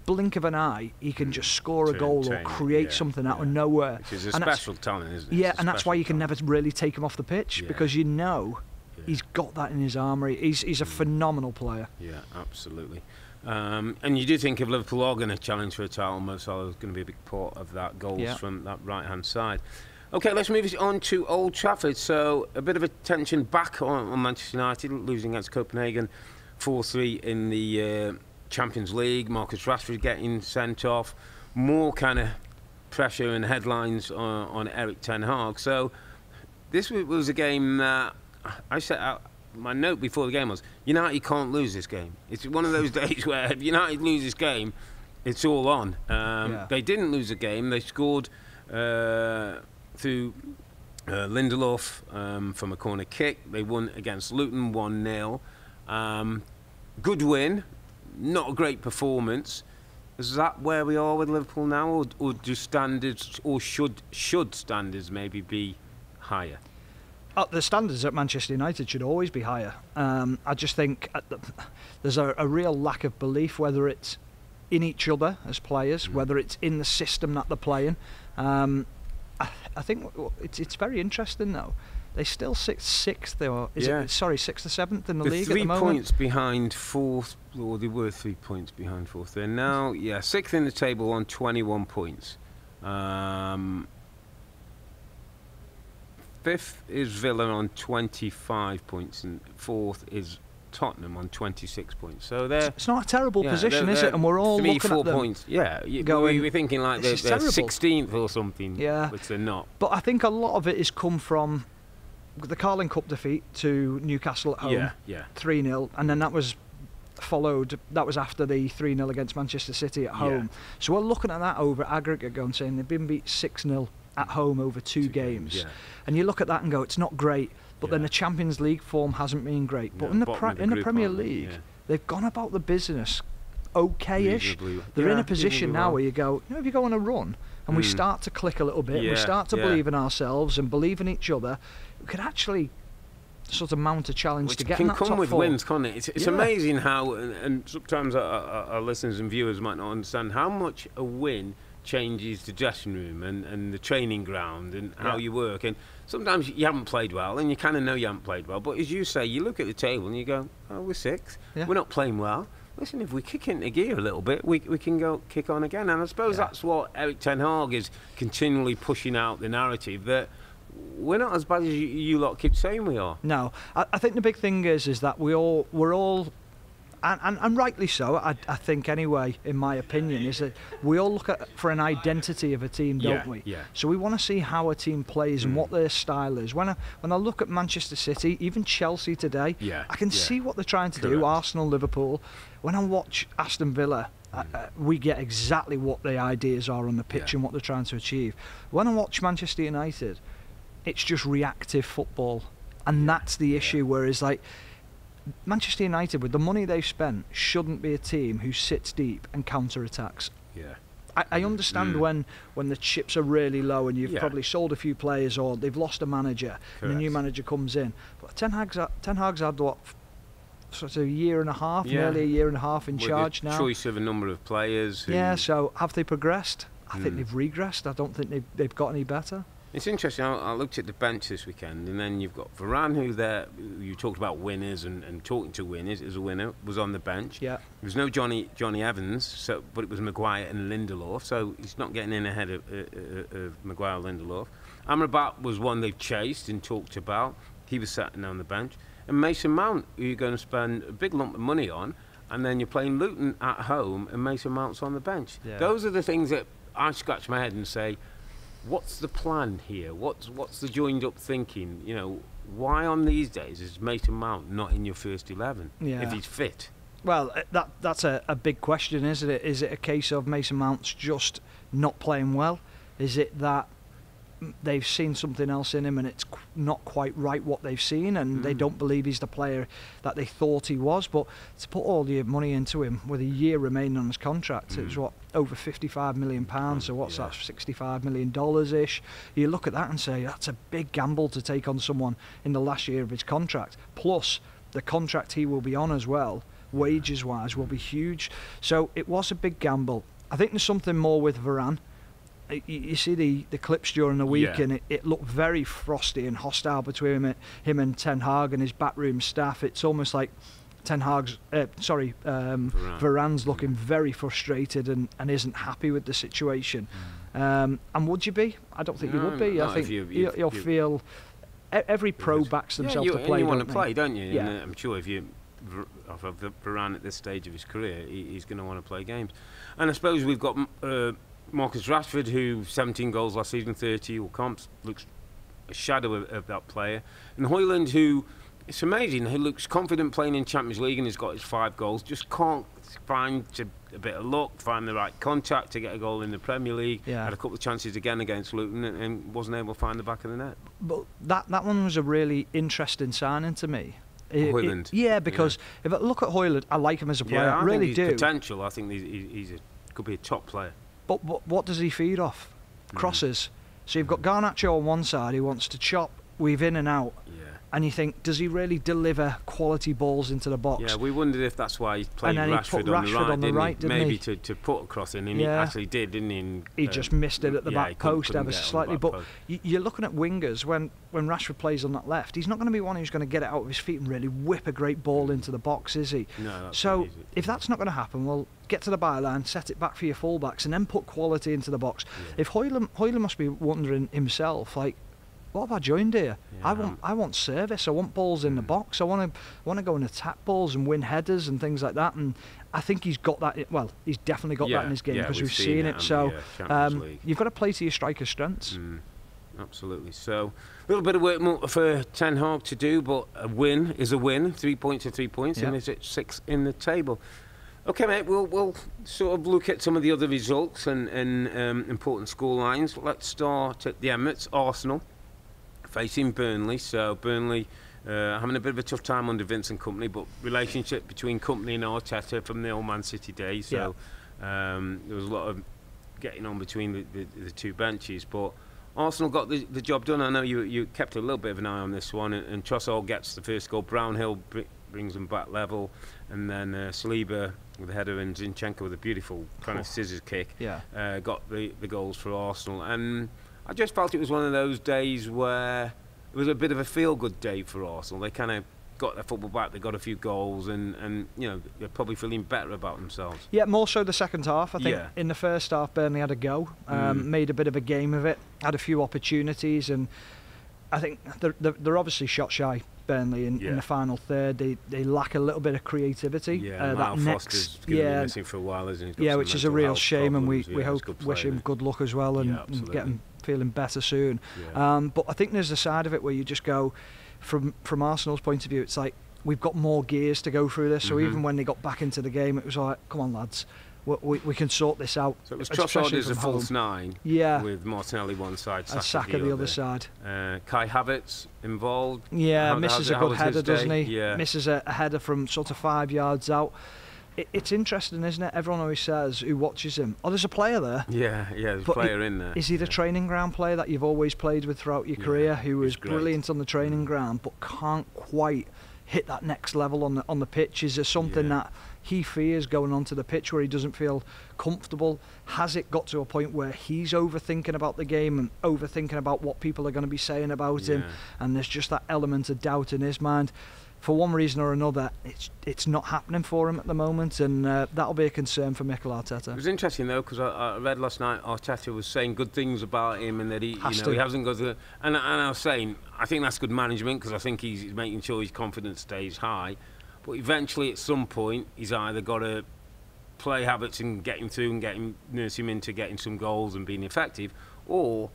blink of an eye, he can just score a goal or create something out of nowhere. Which is a special talent, isn't it? Yeah, and that's why you can never really take him off the pitch because you know he's got that in his armoury. He's a phenomenal player. Yeah, absolutely. And you do think if Liverpool are going to challenge for a title, Mo Salah is going to be a big part of that, goals from that right-hand side. Okay, let's move it on to Old Trafford. So a bit of attention back on Manchester United, losing against Copenhagen 4-3 in the Champions League. Marcus Rashford getting sent off. More kind of pressure and headlines on Erik ten Hag. So this was a game that I set out. My note before the game was, United can't lose this game. It's one of those days where if United lose this game, it's all on. They didn't lose the game. They scored through Lindelof from a corner kick. They won against Luton 1-0. Good win, not a great performance. Is that where we are with Liverpool now, or do standards, or should standards maybe be higher? The standards at Manchester United should always be higher. I just think there's a real lack of belief, whether it's in each other as players, whether it's in the system that they're playing. I think it's very interesting though. They're still sixth, or sixth or seventh in the league at the moment. 3 points behind fourth, or they were 3 points behind fourth. They're now, sixth in the table on 21 points. Fifth is Villa on 25 points, and fourth is Tottenham on 26 points. So it's not a terrible position, is it? And we're all looking 4 at them. Points. Yeah, we're thinking like they're 16th or something. Yeah, which they're not. But I think a lot of it has come from the Carling Cup defeat to Newcastle at home, 3-0, and then that was followed. That was after the 3-0 against Manchester City at home. So we're looking at that over aggregate, going saying they've been beat 6-0 at home over two games. And you look at that and go, it's not great. But then the Champions League form hasn't been great. But in the Premier League, they've gone about the business okay-ish. They're in a position now where you go, if you go on a run and we start to click a little bit, we start to believe in ourselves and believe in each other, we could actually sort of mount a challenge to get in that top four. It can come with wins, can't it? It's amazing how, and sometimes our listeners and viewers might not understand how much a win changes the dressing room and the training ground and how you work. And sometimes you haven't played well, and you kind of know you haven't played well. But as you say, you look at the table and you go, "Oh, we're sixth. We're not playing well. Listen, if we kick into gear a little bit, we can go kick on again." And I suppose that's what Erik ten Hag is continually pushing out, the narrative that we're not as bad as you lot keep saying we are. No, I think the big thing is that we're all. And rightly so, I think anyway, in my opinion, is that we all look for an identity of a team, don't we? Yeah. So we want to see how a team plays and what their style is. When I look at Manchester City, even Chelsea today, I can see what they're trying to do, Arsenal, Liverpool. When I watch Aston Villa, we get exactly what the ideas are on the pitch and what they're trying to achieve. When I watch Manchester United, it's just reactive football. And that's the issue, whereas like Manchester United, with the money they've spent, shouldn't be a team who sits deep and counter-attacks. I understand when the chips are really low and you've probably sold a few players or they've lost a manager and a new manager comes in. But Ten Hag's had what, sort of a year and a half, nearly a year and a half in charge now. Choice of a number of players. So have they progressed? I think they've regressed. I don't think they've got any better. It's interesting. I looked at the bench this weekend, and then you've got Varane, who you talked about winners and talking to winners, is a winner, was on the bench. Yeah. There was no Johnny Evans, but it was Maguire and Lindelof, so he's not getting in ahead of Maguire and Lindelof. Amrabat was one they've chased and talked about. He was sitting on the bench. And Mason Mount, who you're going to spend a big lump of money on, and then you're playing Luton at home, and Mason Mount's on the bench. Yeah. Those are the things that I scratch my head and say, what's the plan here? What's the joined-up thinking? Why on these days is Mason Mount not in your first 11 if he's fit? Well, that's a big question, isn't it? Is it a case of Mason Mount's just not playing well? Is it that they've seen something else in him and it's not quite right what they've seen and they don't believe he's the player that they thought he was? But to put all your money into him with a year remaining on his contract, it was over £55 million, so what's that, $65 million ish? You look at that and say that's a big gamble to take on someone in the last year of his contract, plus the contract he will be on as well, wages wise, will be huge. So it was a big gamble. I think there's something more with Varane. You see the clips during the week, and it looked very frosty and hostile between him and Ten Hag and his backroom staff. It's almost like Varane's looking very frustrated and isn't happy with the situation. And would you be? I don't think you would be. I think you'll feel every pro backs themselves to play. You want to play, don't you? Yeah. And I'm sure if you have Varane at this stage of his career, he's going to want to play games. And I suppose we've got Marcus Rashford, who 17 goals last season, 30 all comps, looks a shadow of that player. And Højlund, who, it's amazing, who looks confident playing in Champions League and has got his 5 goals, just can't find a bit of luck, find the right contact to get a goal in the Premier League. Had a couple of chances again against Luton and wasn't able to find the back of the net. But that one was a really interesting signing to me. Højlund. Because if I look at Højlund, I like him as a player. I really think he's potential. I think he's could be a top player. But what does he feed off? Crosses. So you've got Garnacho on one side who wants to chop, weave in and out. and you think, does he really deliver quality balls into the box? Yeah, we wondered if that's why he played Rashford on the right, didn't he? Maybe to put a cross in, and he actually did, didn't he? And, he just missed it at the back post ever so slightly. But you're looking at wingers, when Rashford plays on that left, he's not going to be one who's going to get it out of his feet and really whip a great ball into the box, is he? No, that's so if that's not going to happen, well, get to the byline, set it back for your fullbacks, and then put quality into the box. If Hoyland must be wondering himself, like, what have I joined here? I want service. I want balls in the box. I want to go and attack balls and win headers and things like that. And I think he's got that. Well, he's definitely got that in his game, because we've seen it. So you've got to play to your striker's strengths. Absolutely. So a little bit of work more for Ten Hag to do, but a win is a win. 3 points are 3 points, and is it 6 in the table? Okay, mate, we'll sort of look at some of the other results and important score lines. Let's start at the Emirates. Arsenal facing Burnley. So Burnley having a bit of a tough time under Vincent Kompany, but relationship between Kompany and Arteta from the old Man City days. So there was a lot of getting on between the two benches, but Arsenal got the job done. I know you kept a little bit of an eye on this one, and Trossard gets the first goal. Brownhill brings them back level, and then Saliba with a header and Zinchenko with a beautiful kind of scissors kick got the goals for Arsenal. And I just felt it was one of those days where it was a bit of a feel-good day for Arsenal. They kind of got their football back, they got a few goals, and you know, they're probably feeling better about themselves. Yeah, more so the second half. I think in the first half, Burnley had a go, made a bit of a game of it, had a few opportunities, and I think they're obviously shot shy, Burnley, in the final third. They lack a little bit of creativity. That Foster's going to be missing for a while, isn't he? Which is a real shame, and we wish him good luck as well, and get him feeling better soon. But I think there's a side of it where you just go, from Arsenal's point of view, it's like we've got more gears to go through this. So even when they got back into the game, it was like, come on lads, we can sort this out. So it was Trossard as a false nine, with Martinelli one side, Saka the other side. Kai Havertz involved. Misses a good header, doesn't he? Misses a header from sort of 5 yards out. It's interesting, isn't it? Everyone always says, who watches him, oh, there's a player there. There's a player in there. Is he the training ground player that you've always played with throughout your career, who was brilliant on the training ground but can't quite hit that next level on the pitch? Is there something that he fears going onto the pitch where he doesn't feel comfortable? Has it got to a point where he's overthinking about the game and overthinking about what people are going to be saying about him, and there's just that element of doubt in his mind? For one reason or another, it's not happening for him at the moment, and that'll be a concern for Mikel Arteta. It was interesting though, because I read last night Arteta was saying good things about him, and that he hasn't got the. And I was saying, I think that's good management, because I think he's making sure his confidence stays high. But eventually, at some point, he's either got to play Havertz and get him through and nurse him into getting some goals and being effective, or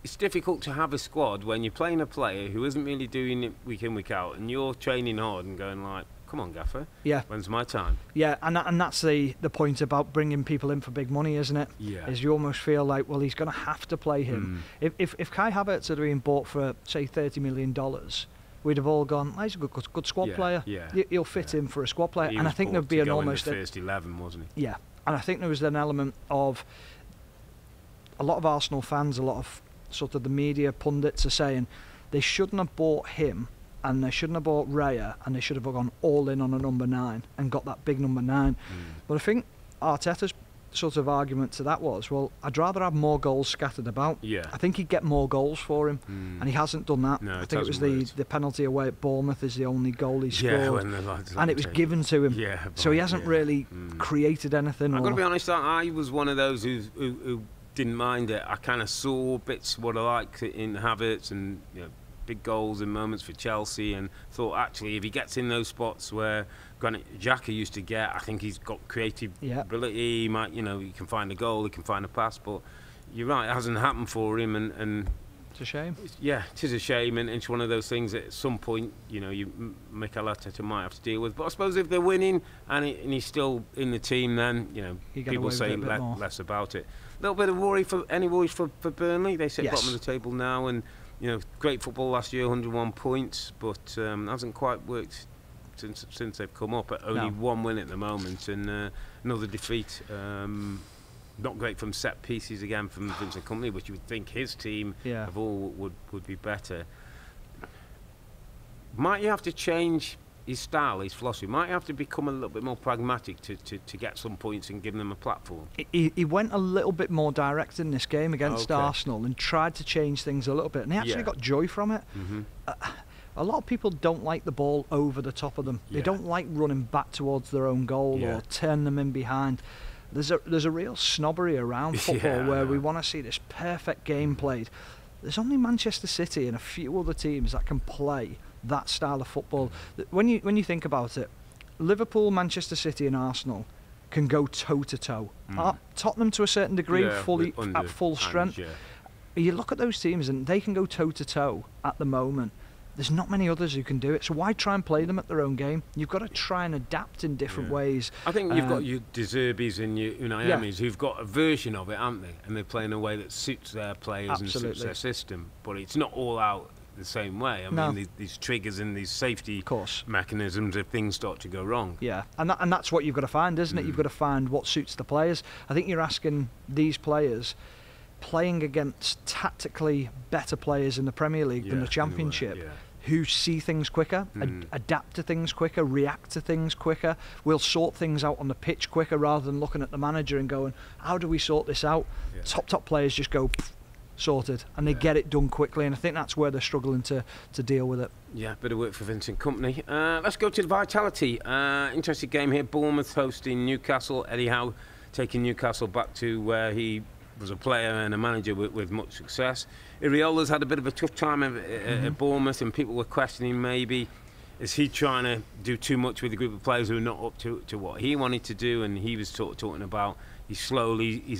it's difficult to have a squad when you're playing a player who isn't really doing it week in, week out, and you're training hard and going like, come on, Gaffer, when's my time? And that's the point about bringing people in for big money, isn't it? Is you almost feel like, well, he's going to have to play him. If Kai Havertz had been bought for, say, $30 million, we'd have all gone, he's a good squad player. He'll fit in for a squad player. And I think there'd be an almost in the first 11, wasn't he? And I think there was an element of a lot of Arsenal fans, a lot of sort of the media pundits are saying they shouldn't have bought him, and they shouldn't have bought Raya, and they should have gone all in on a number 9 and got that big number 9. But I think Arteta's sort of argument to that was, well, I'd rather have more goals scattered about. I think he'd get more goals for him, and he hasn't done that. I think it was the penalty away at Bournemouth is the only goal he scored, and it was given to him. So he hasn't really created anything. I've got to be honest, I was one of those who didn't mind it. I kind of saw bits what I like in Havertz, and big goals and moments for Chelsea, and thought actually if he gets in those spots where Granit Xhaka used to get, I think he's got creative ability. He might, he can find a goal, he can find a pass, but you're right, it hasn't happened for him, and it's a shame. It is a shame, and it's one of those things that at some point, Mikel Arteta might have to deal with. But I suppose if they're winning and he's still in the team, then people say less about it. A little bit of worry for Burnley. They sit bottom of the table now, and great football last year, 101 points, but hasn't quite worked since they've come up. At only one win at the moment, and another defeat. Not great from set pieces again from Vincent Kompany, which you would think his team of all would be better. might you have to change his style, his philosophy? Might you have to become a little bit more pragmatic to get some points and give them a platform? He went a little bit more direct in this game against Arsenal and tried to change things a little bit, and he actually got joy from it. A lot of people don't like the ball over the top of them. They don't like running back towards their own goal or turn them in behind. There's a real snobbery around football where we want to see this perfect game played. There's only Manchester City and a few other teams that can play that style of football. When you think about it, Liverpool, Manchester City and Arsenal can go toe to toe. Tottenham to a certain degree, fully at full strength. You look at those teams and they can go toe to toe at the moment. There's not many others who can do it, so why try and play them at their own game? You've got to try and adapt in different ways. I think you've got your De Zerbis and your Unai Emery's who've got a version of it, haven't they? And they play in a way that suits their players and suits their system. But it's not all out the same way. I mean, these triggers and these safety mechanisms if things start to go wrong. Yeah, and that's what you've got to find, isn't it? You've got to find what suits the players. I think you're asking these players playing against tactically better players in the Premier League than the Championship, who see things quicker, adapt to things quicker, react to things quicker, will sort things out on the pitch quicker rather than looking at the manager and going, how do we sort this out? Top players just go, sorted, and they get it done quickly, and I think that's where they're struggling to deal with it. Yeah, bit of work for Vincent Kompany. Let's go to the vitality. Interesting game here. Bournemouth hosting Newcastle. Eddie Howe taking Newcastle back to where he was a player and a manager with much success. Iraola's had a bit of a tough time at Bournemouth, and people were questioning maybe is he trying to do too much with a group of players who are not up to what he wanted to do, and he was talking about his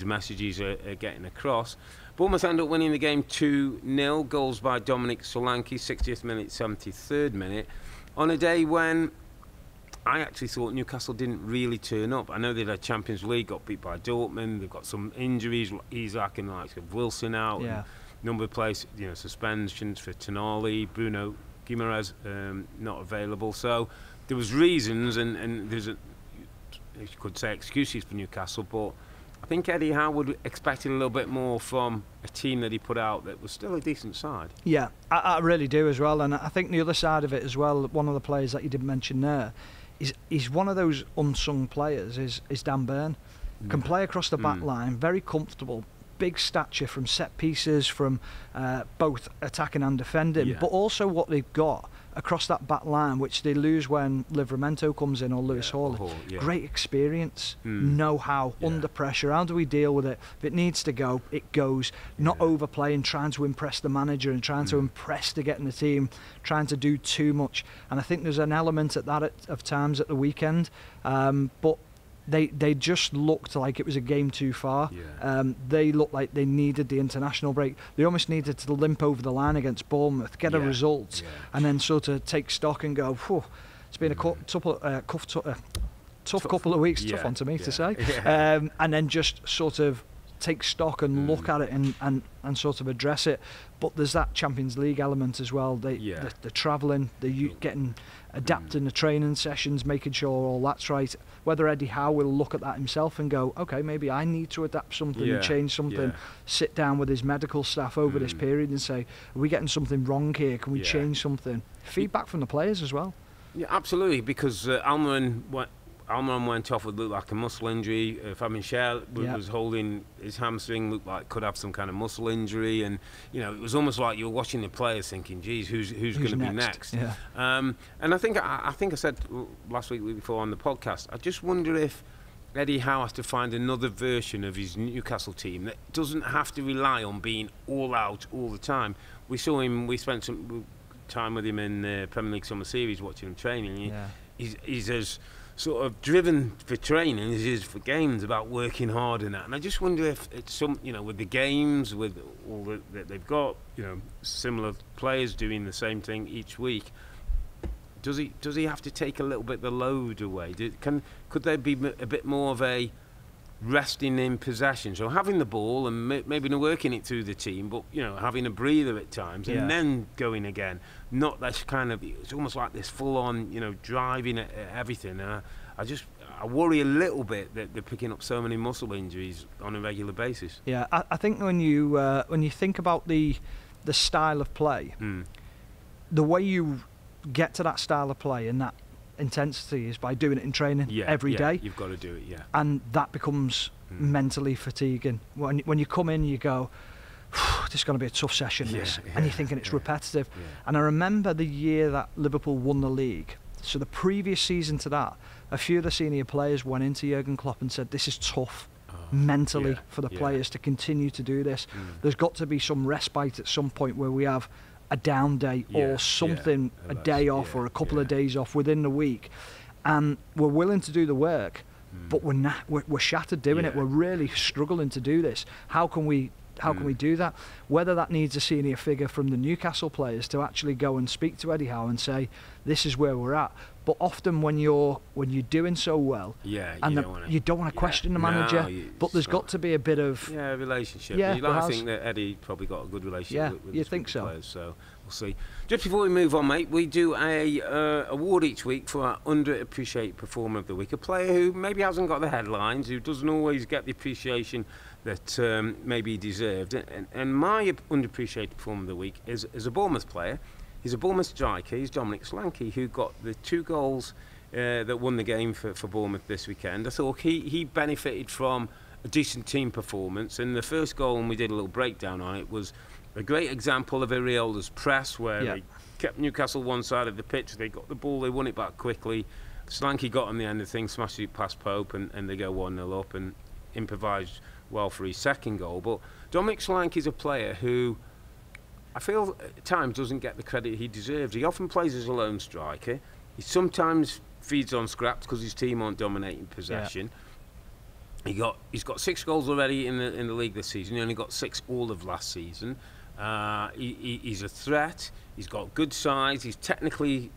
messages are getting across. Bournemouth end up winning the game 2-0, goals by Dominic Solanke, 60th minute, 73rd minute, on a day when I actually thought Newcastle didn't really turn up. I know they had Champions League, got beat by Dortmund, they've got some injuries, Isak and like Wilson out, and number of players, suspensions for Tonali, Bruno Guimaraes not available. So there was reasons, and there's you could say excuses for Newcastle, but I think Eddie Howe would expect a little bit more from a team that he put out that was still a decent side. Yeah, I really do as well, and I think the other side of it as well, one of the players that you didn't mention there, is one of those unsung players, is Dan Burn. Can play across the back line, very comfortable, big stature from set pieces, from both attacking and defending, but also what they've got across that back line, which they lose when Livramento comes in or Lewis Hall. Great experience, know-how, under pressure. How do we deal with it? If it needs to go, it goes. Not overplaying, trying to impress the manager and trying to impress to get in the team, trying to do too much. And I think there's an element at that of times at the weekend, but they just looked like it was a game too far. They looked like they needed the international break. They almost needed to limp over the line against Bournemouth, get a result, and then sort of take stock and go, whew, it's been a tough couple of weeks, tough one to me to say, and then just sort of take stock and look at it and sort of address it. But there's that Champions League element as well. They're travelling, they're getting adapting the training sessions, making sure all that's right. Whether Eddie Howe will look at that himself and go, okay, maybe I need to adapt something and change something, sit down with his medical staff over this period and say, are we getting something wrong here? Can we change something? Feedback from the players as well. Yeah, absolutely, because Almiron went off with looked like a muscle injury. Fabian Schär was holding his hamstring, looked like could have some kind of muscle injury, and it was almost like you were watching the players thinking, "Geez, who's going to be next?" And I think I said last week before on the podcast, I just wonder if Eddie Howe has to find another version of his Newcastle team that doesn't have to rely on being all out all the time. We saw him. We spent some time with him in the Premier League Summer Series, watching him training. He's as sort of driven for training as he is for games, about working hard and that. And I just wonder if it's with the games, with all that they've got, similar players doing the same thing each week. Does he have to take a little bit the load away? Could there be a bit more of a resting in possession, so having the ball and maybe not working it through the team, but having a breather at times and then going again, not this kind of, it's almost like this full-on driving at everything. I worry a little bit that they're picking up so many muscle injuries on a regular basis. I think when you think about the style of play, the way you get to that style of play and that intensity is by doing it in training every day. You've got to do it, and that becomes mentally fatiguing. When you come in, you go, this is going to be a tough session, and you're thinking it's repetitive. And I remember the year that Liverpool won the league, so the previous season to that, a few of the senior players went into Jurgen Klopp and said, this is tough mentally for the players to continue to do this. There's got to be some respite at some point where we have a down day or something, a day off or a couple of days off within the week, and we're willing to do the work, but we're shattered doing it. We're really struggling to do this. How can we do that? Whether that needs a senior figure from the Newcastle players to actually go and speak to Eddie Howe and say, this is where we're at. But often when you're doing so well, you don't want to question the manager. But there's got to be a bit of relationship. I think that Eddie probably got a good relationship with the players, so we'll see. Just before we move on, mate, we do a award each week for our underappreciated performer of the week, a player who maybe hasn't got the headlines, who doesn't always get the appreciation that maybe he deserved. And my underappreciated performer of the week is a Bournemouth player. He's a Bournemouth striker. He's Dominic Solanke, who got the 2 goals that won the game for Bournemouth this weekend. I thought he benefited from a decent team performance. And the first goal, and we did a little breakdown on it, was a great example of Earle's press, where they kept Newcastle one side of the pitch. They got the ball, they won it back quickly. Solanke got on the end of things, smashed it past Pope, and they go 1-0 up and improvised well for his second goal. But Dominic Solanke is a player who I feel at times doesn't get the credit he deserves. He often plays as a lone striker. He sometimes feeds on scraps because his team aren't dominating possession. He's got 6 goals already in the league this season. He only got 6 all of last season. He's a threat. He's got good size. He's technically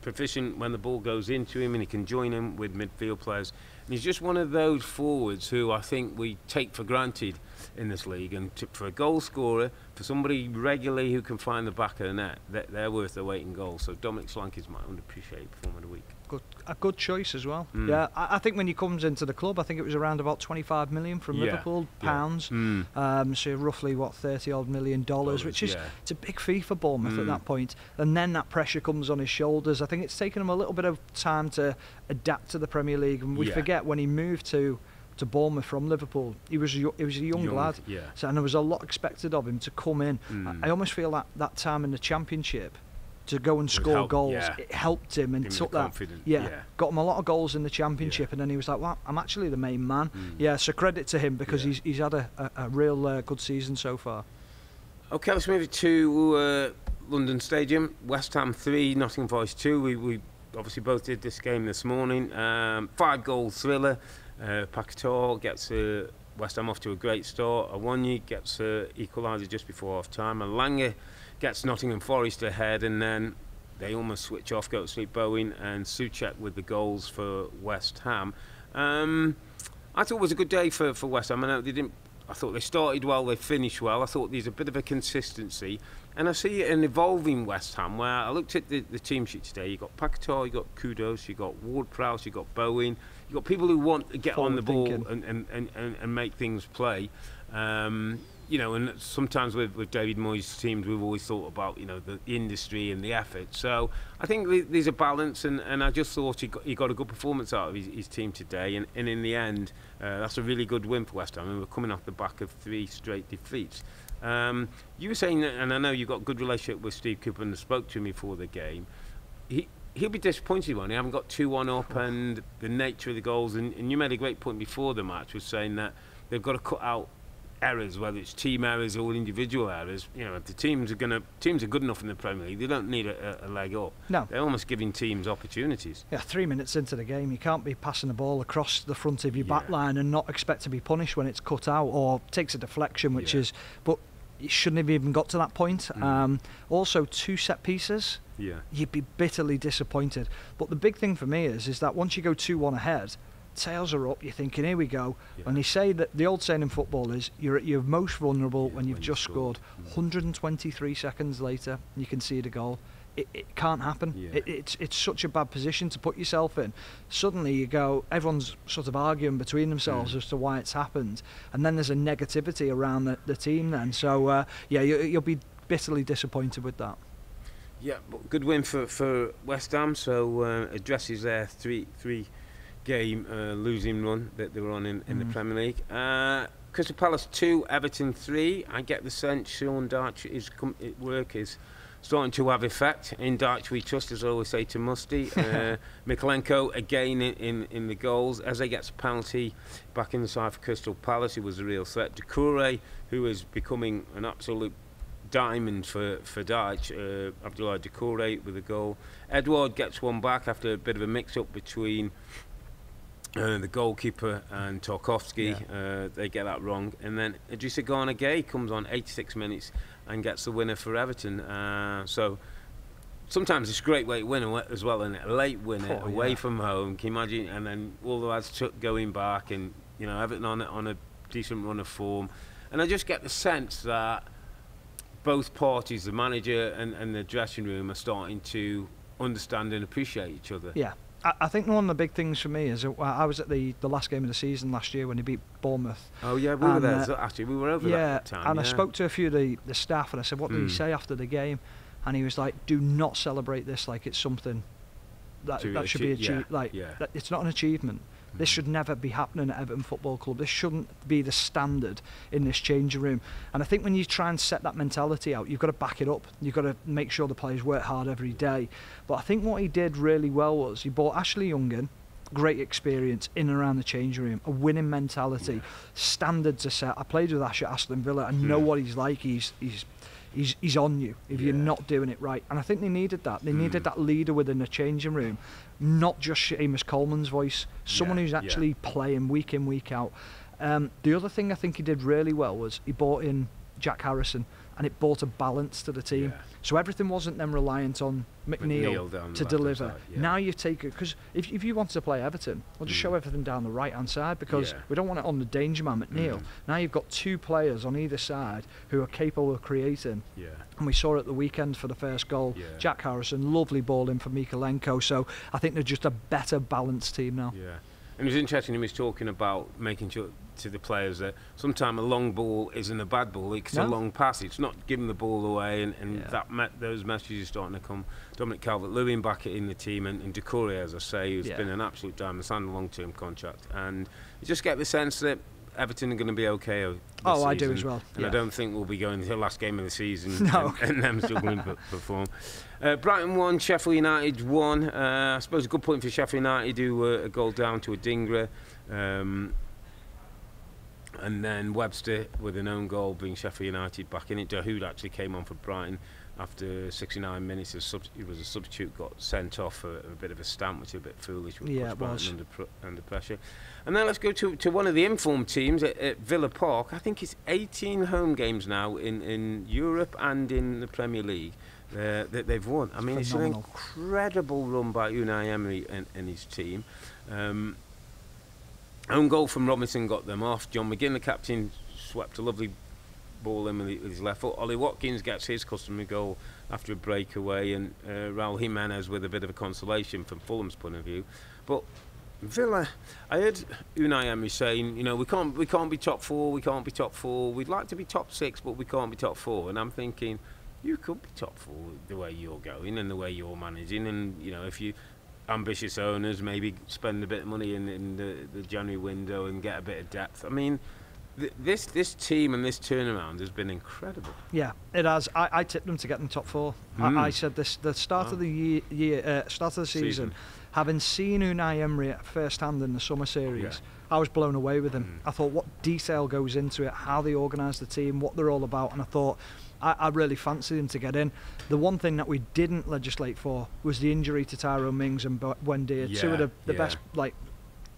proficient when the ball goes into him, and he can join him with midfield players. And he's just one of those forwards who I think we take for granted in this league. And for a goal scorer, for somebody regularly who can find the back of the net, they're worth their weight in goals. So Dominic Solanke is my underappreciated performer of the week. A good choice as well. Yeah, I think when he comes into the club, I think it was around about 25 million from Liverpool pounds. So roughly $30 million, which is it's a big fee for Bournemouth at that point. And then that pressure comes on his shoulders. I think it's taken him a little bit of time to adapt to the Premier League, and we forget when he moved to Bournemouth from Liverpool, he was a young lad. So, and there was a lot expected of him to come in. I almost feel that time in the Championship, to go and score goals, it helped him and took that. Got him a lot of goals in the Championship, and then he was like, well, I'm actually the main man. So credit to him, because he's had a real good season so far. Okay, let's move to London Stadium. West Ham 3, Nottingham Forest 2. We obviously both did this game this morning. 5-goal thriller. Paquetá gets West Ham off to a great start. Awoniyi gets equaliser just before half-time. And Lange gets Nottingham Forest ahead, and then they almost switch off, go to sleep Bowen and Souček with the goals for West Ham. I thought it was a good day for West Ham. I thought they started well, they finished well. I thought there's a bit of a consistency. And I see an evolving West Ham, where I looked at the team sheet today. You've got Paquetá, you've got Kudus, you've got Ward-Prowse, you've got Bowen. You've got people who want to get on the ball and make things play. And sometimes with David Moyes' teams, we've always thought about, the industry and the effort. So I think there's a balance, and I just thought he got a good performance out of his team today. And in the end, that's a really good win for West Ham. And we're coming off the back of 3 straight defeats. You were saying that, and I know you've got a good relationship with Steve Cooper and spoke to me before the game. He'll be disappointed when he haven't got 2-1 up, and the nature of the goals. And you made a great point before the match, was saying that they've got to cut out errors, whether it's team errors or individual errors. If the teams are good enough in the Premier League, they don't need a leg up. No, they're almost giving teams opportunities. 3 minutes into the game, you can't be passing the ball across the front of your back line and not expect to be punished when it's cut out or takes a deflection, which is. But you shouldn't have even got to that point. Also, 2 set pieces. You'd be bitterly disappointed. But the big thing for me is that once you go 2-1 ahead, tails are up, you're thinking, here we go. And they say that the old saying in football is you're at your most vulnerable when you've just scored. 123 seconds later, you can see the goal. It can't happen. It's such a bad position to put yourself in. Suddenly you go, everyone's sort of arguing between themselves as to why it's happened, and then there's a negativity around the team then. So you'll be bitterly disappointed with that. Yeah, but good win for West Ham. So addresses their three game losing run that they were on in the Premier League. Crystal Palace 2, Everton 3. I get the sense Sean Dyche's work is starting to have effect. In Dyche we trust, as I always say to Musty. Mykolenko again in the goals. Eze gets a penalty back in the side for Crystal Palace, who was a real threat. Doucouré, who is becoming an absolute diamond for Dyche. Abdoulaye Doucouré with a goal. Edouard gets one back after a bit of a mix-up between the goalkeeper and Tarkowski. They get that wrong, and then Idrissa Gana Gueye comes on 86 minutes and gets the winner for Everton. So sometimes it's a great way to win as well, and a late winner away from home. Can you imagine? And then all the lads going back, and Everton on a decent run of form. And I just get the sense that both parties, the manager and the dressing room, are starting to understand and appreciate each other. Yeah. I think one of the big things for me is I was at the last game of the season last year when he beat Bournemouth. Oh yeah, we were there. Actually, we were over that time. And I spoke to a few of the staff, and I said, "What did he say after the game?" And he was like, "Do not celebrate this like it's something that should be achieved. It's not an achievement. This should never be happening at Everton Football Club. This shouldn't be the standard in this changing room." And I think when you try and set that mentality out, you've got to back it up. You've got to make sure the players work hard every day. But I think what he did really well was he brought Ashley Young in, great experience in and around the changing room, a winning mentality, standards are set. I played with Ash at Aston Villa. I know what he's like. He's on you if you're not doing it right. And I think they needed that. They needed that leader within the changing room, not just Seamus Coleman's voice, someone who's actually playing week in, week out. The other thing I think he did really well was he brought in Jack Harrison, and it brought a balance to the team. So everything wasn't then reliant on McNeil to deliver. Now you take it, because if you wanted to play Everton, we'll just show everything down the right hand side, because we don't want it on the danger man McNeil. Now you've got two players on either side who are capable of creating. And we saw it at the weekend for the first goal. Jack Harrison, lovely ball in for Mykolenko. So I think they're just a better balanced team now. And it was interesting, he was talking about making sure to the players that sometimes a long ball isn't a bad ball. It's a long pass. It's not giving the ball away, and those messages are starting to come. Dominic Calvert-Lewin back in the team, and Doucouré, as I say, who's been an absolute diamond, signed a long-term contract. And you just get the sense that Everton are going to be okay this season. I do as well. And I don't think we'll be going to the last game of the season and them struggling to perform. Brighton 1, Sheffield United 1. I suppose a good point for Sheffield United, who were a goal down to a Dingra. And then Webster with an own goal, bring Sheffield United back in it. Dahoud actually came on for Brighton after 69 minutes. He was a substitute, got sent off for a bit of a stamp, which is a bit foolish. It was. Under pressure. And then let's go to one of the informed teams at Villa Park. I think it's 18 home games now in Europe and in the Premier League that they've won. I mean, it's an incredible run by Unai Emery and his team. Own goal from Robinson got them off. John McGinn, the captain, swept a lovely ball in with his left foot. Ollie Watkins gets his customary goal after a breakaway, and Raul Jimenez with a bit of a consolation from Fulham's point of view. But Villa, I heard Unai Emery saying, we can't be top four, we'd like to be top 6, but we can't be top 4. And I'm thinking, you could be top 4 the way you're going and the way you're managing, and if you ambitious owners maybe spend a bit of money in the January window and get a bit of depth. I mean, this team and this turnaround has been incredible. Yeah, it has. I tipped them to get in top 4. I said this the start of the start of the season, having seen Unai Emery at first hand in the summer series. I was blown away with him. I thought what detail goes into it, how they organise the team, what they're all about, and I thought I really fancied him to get in. The one thing that we didn't legislate for was the injury to Tyrone Mings and Buendia, two of the best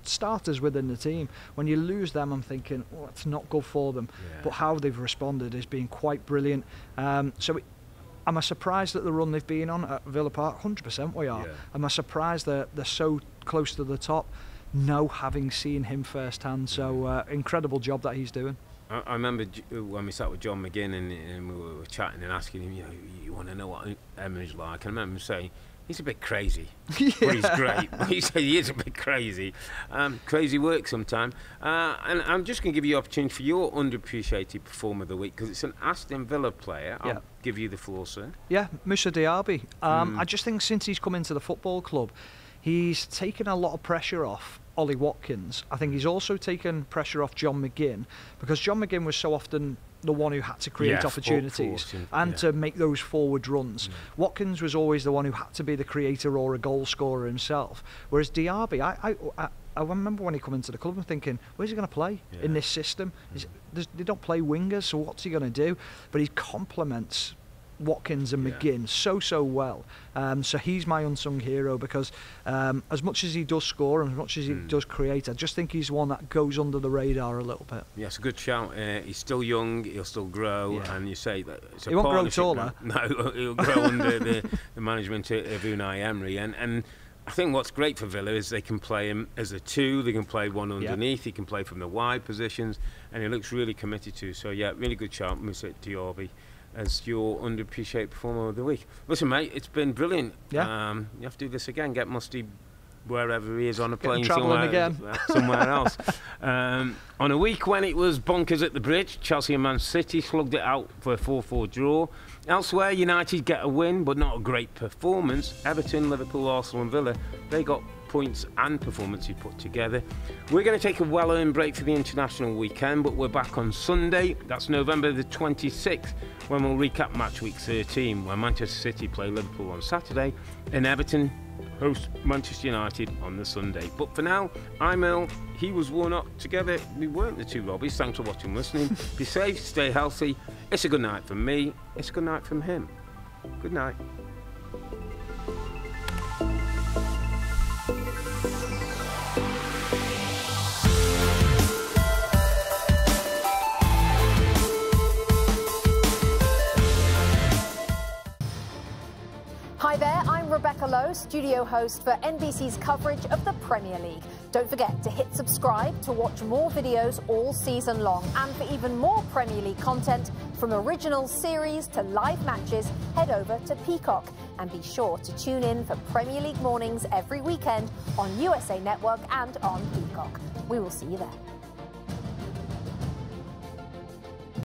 starters within the team. When you lose them, I'm thinking, it's not good for them. But how they've responded has been quite brilliant. Am I surprised at the run they've been on at Villa Park? 100% we are. Am I surprised that they're so close to the top? No, having seen him firsthand. So incredible job that he's doing. I remember when we sat with John McGinn and we were chatting and asking him, you want to know what Emery's like? And I remember him saying, He's a bit crazy, but he's great. He is a bit crazy. Crazy work sometimes. And I'm just going to give you the opportunity for your underappreciated performer of the week, because it's an Aston Villa player. I'll give you the floor, sir. Yeah, Moussa Diaby. I just think since he's come into the football club, he's taken a lot of pressure off Ollie Watkins. I think he's also taken pressure off John McGinn, because John McGinn was so often the one who had to create opportunities and to make those forward runs. Watkins was always the one who had to be the creator or a goal scorer himself. Whereas Diaby, I remember when he came into the club and thinking, where's he going to play in this system? They don't play wingers, so what's he going to do? But he complements Watkins and McGinn so well. So he's my unsung hero, because as much as he does score and as much as he does create, I just think he's one that goes under the radar a little bit. Yes, a good shout. He's still young, he'll still grow, and you say that it's a he won't grow taller. No, he'll grow under the management of Unai Emery, and I think what's great for Villa is they can play him as a two, they can play one underneath, he can play from the wide positions, and he looks really committed to. So yeah, really good shout, Moussa Diaby, as your underappreciated performer of the week. Listen, mate, it's been brilliant. You have to do this again. Get Musty wherever he is on a plane somewhere else. On a week when it was bonkers at the Bridge, Chelsea and Man City slugged it out for a 4-4 draw. Elsewhere, United get a win, but not a great performance. Everton, Liverpool, Arsenal and Villa, they got points and performances put together. We're going to take a well-earned break for the international weekend, but we're back on Sunday. That's November the 26th, when we'll recap Matchweek 13, where Manchester City play Liverpool on Saturday and Everton host Manchester United on the Sunday. But for now, I'm Earle, he was Warnock. Together, we weren't the two Robbies. Thanks for watching and listening. Be safe, stay healthy. It's a good night from me. It's a good night from him. Good night. Hi there, I'm Rebecca Lowe, studio host for NBC's coverage of the Premier League. Don't forget to hit subscribe to watch more videos all season long. And for even more Premier League content, from original series to live matches, head over to Peacock. And be sure to tune in for Premier League mornings every weekend on USA Network and on Peacock. We will see you there.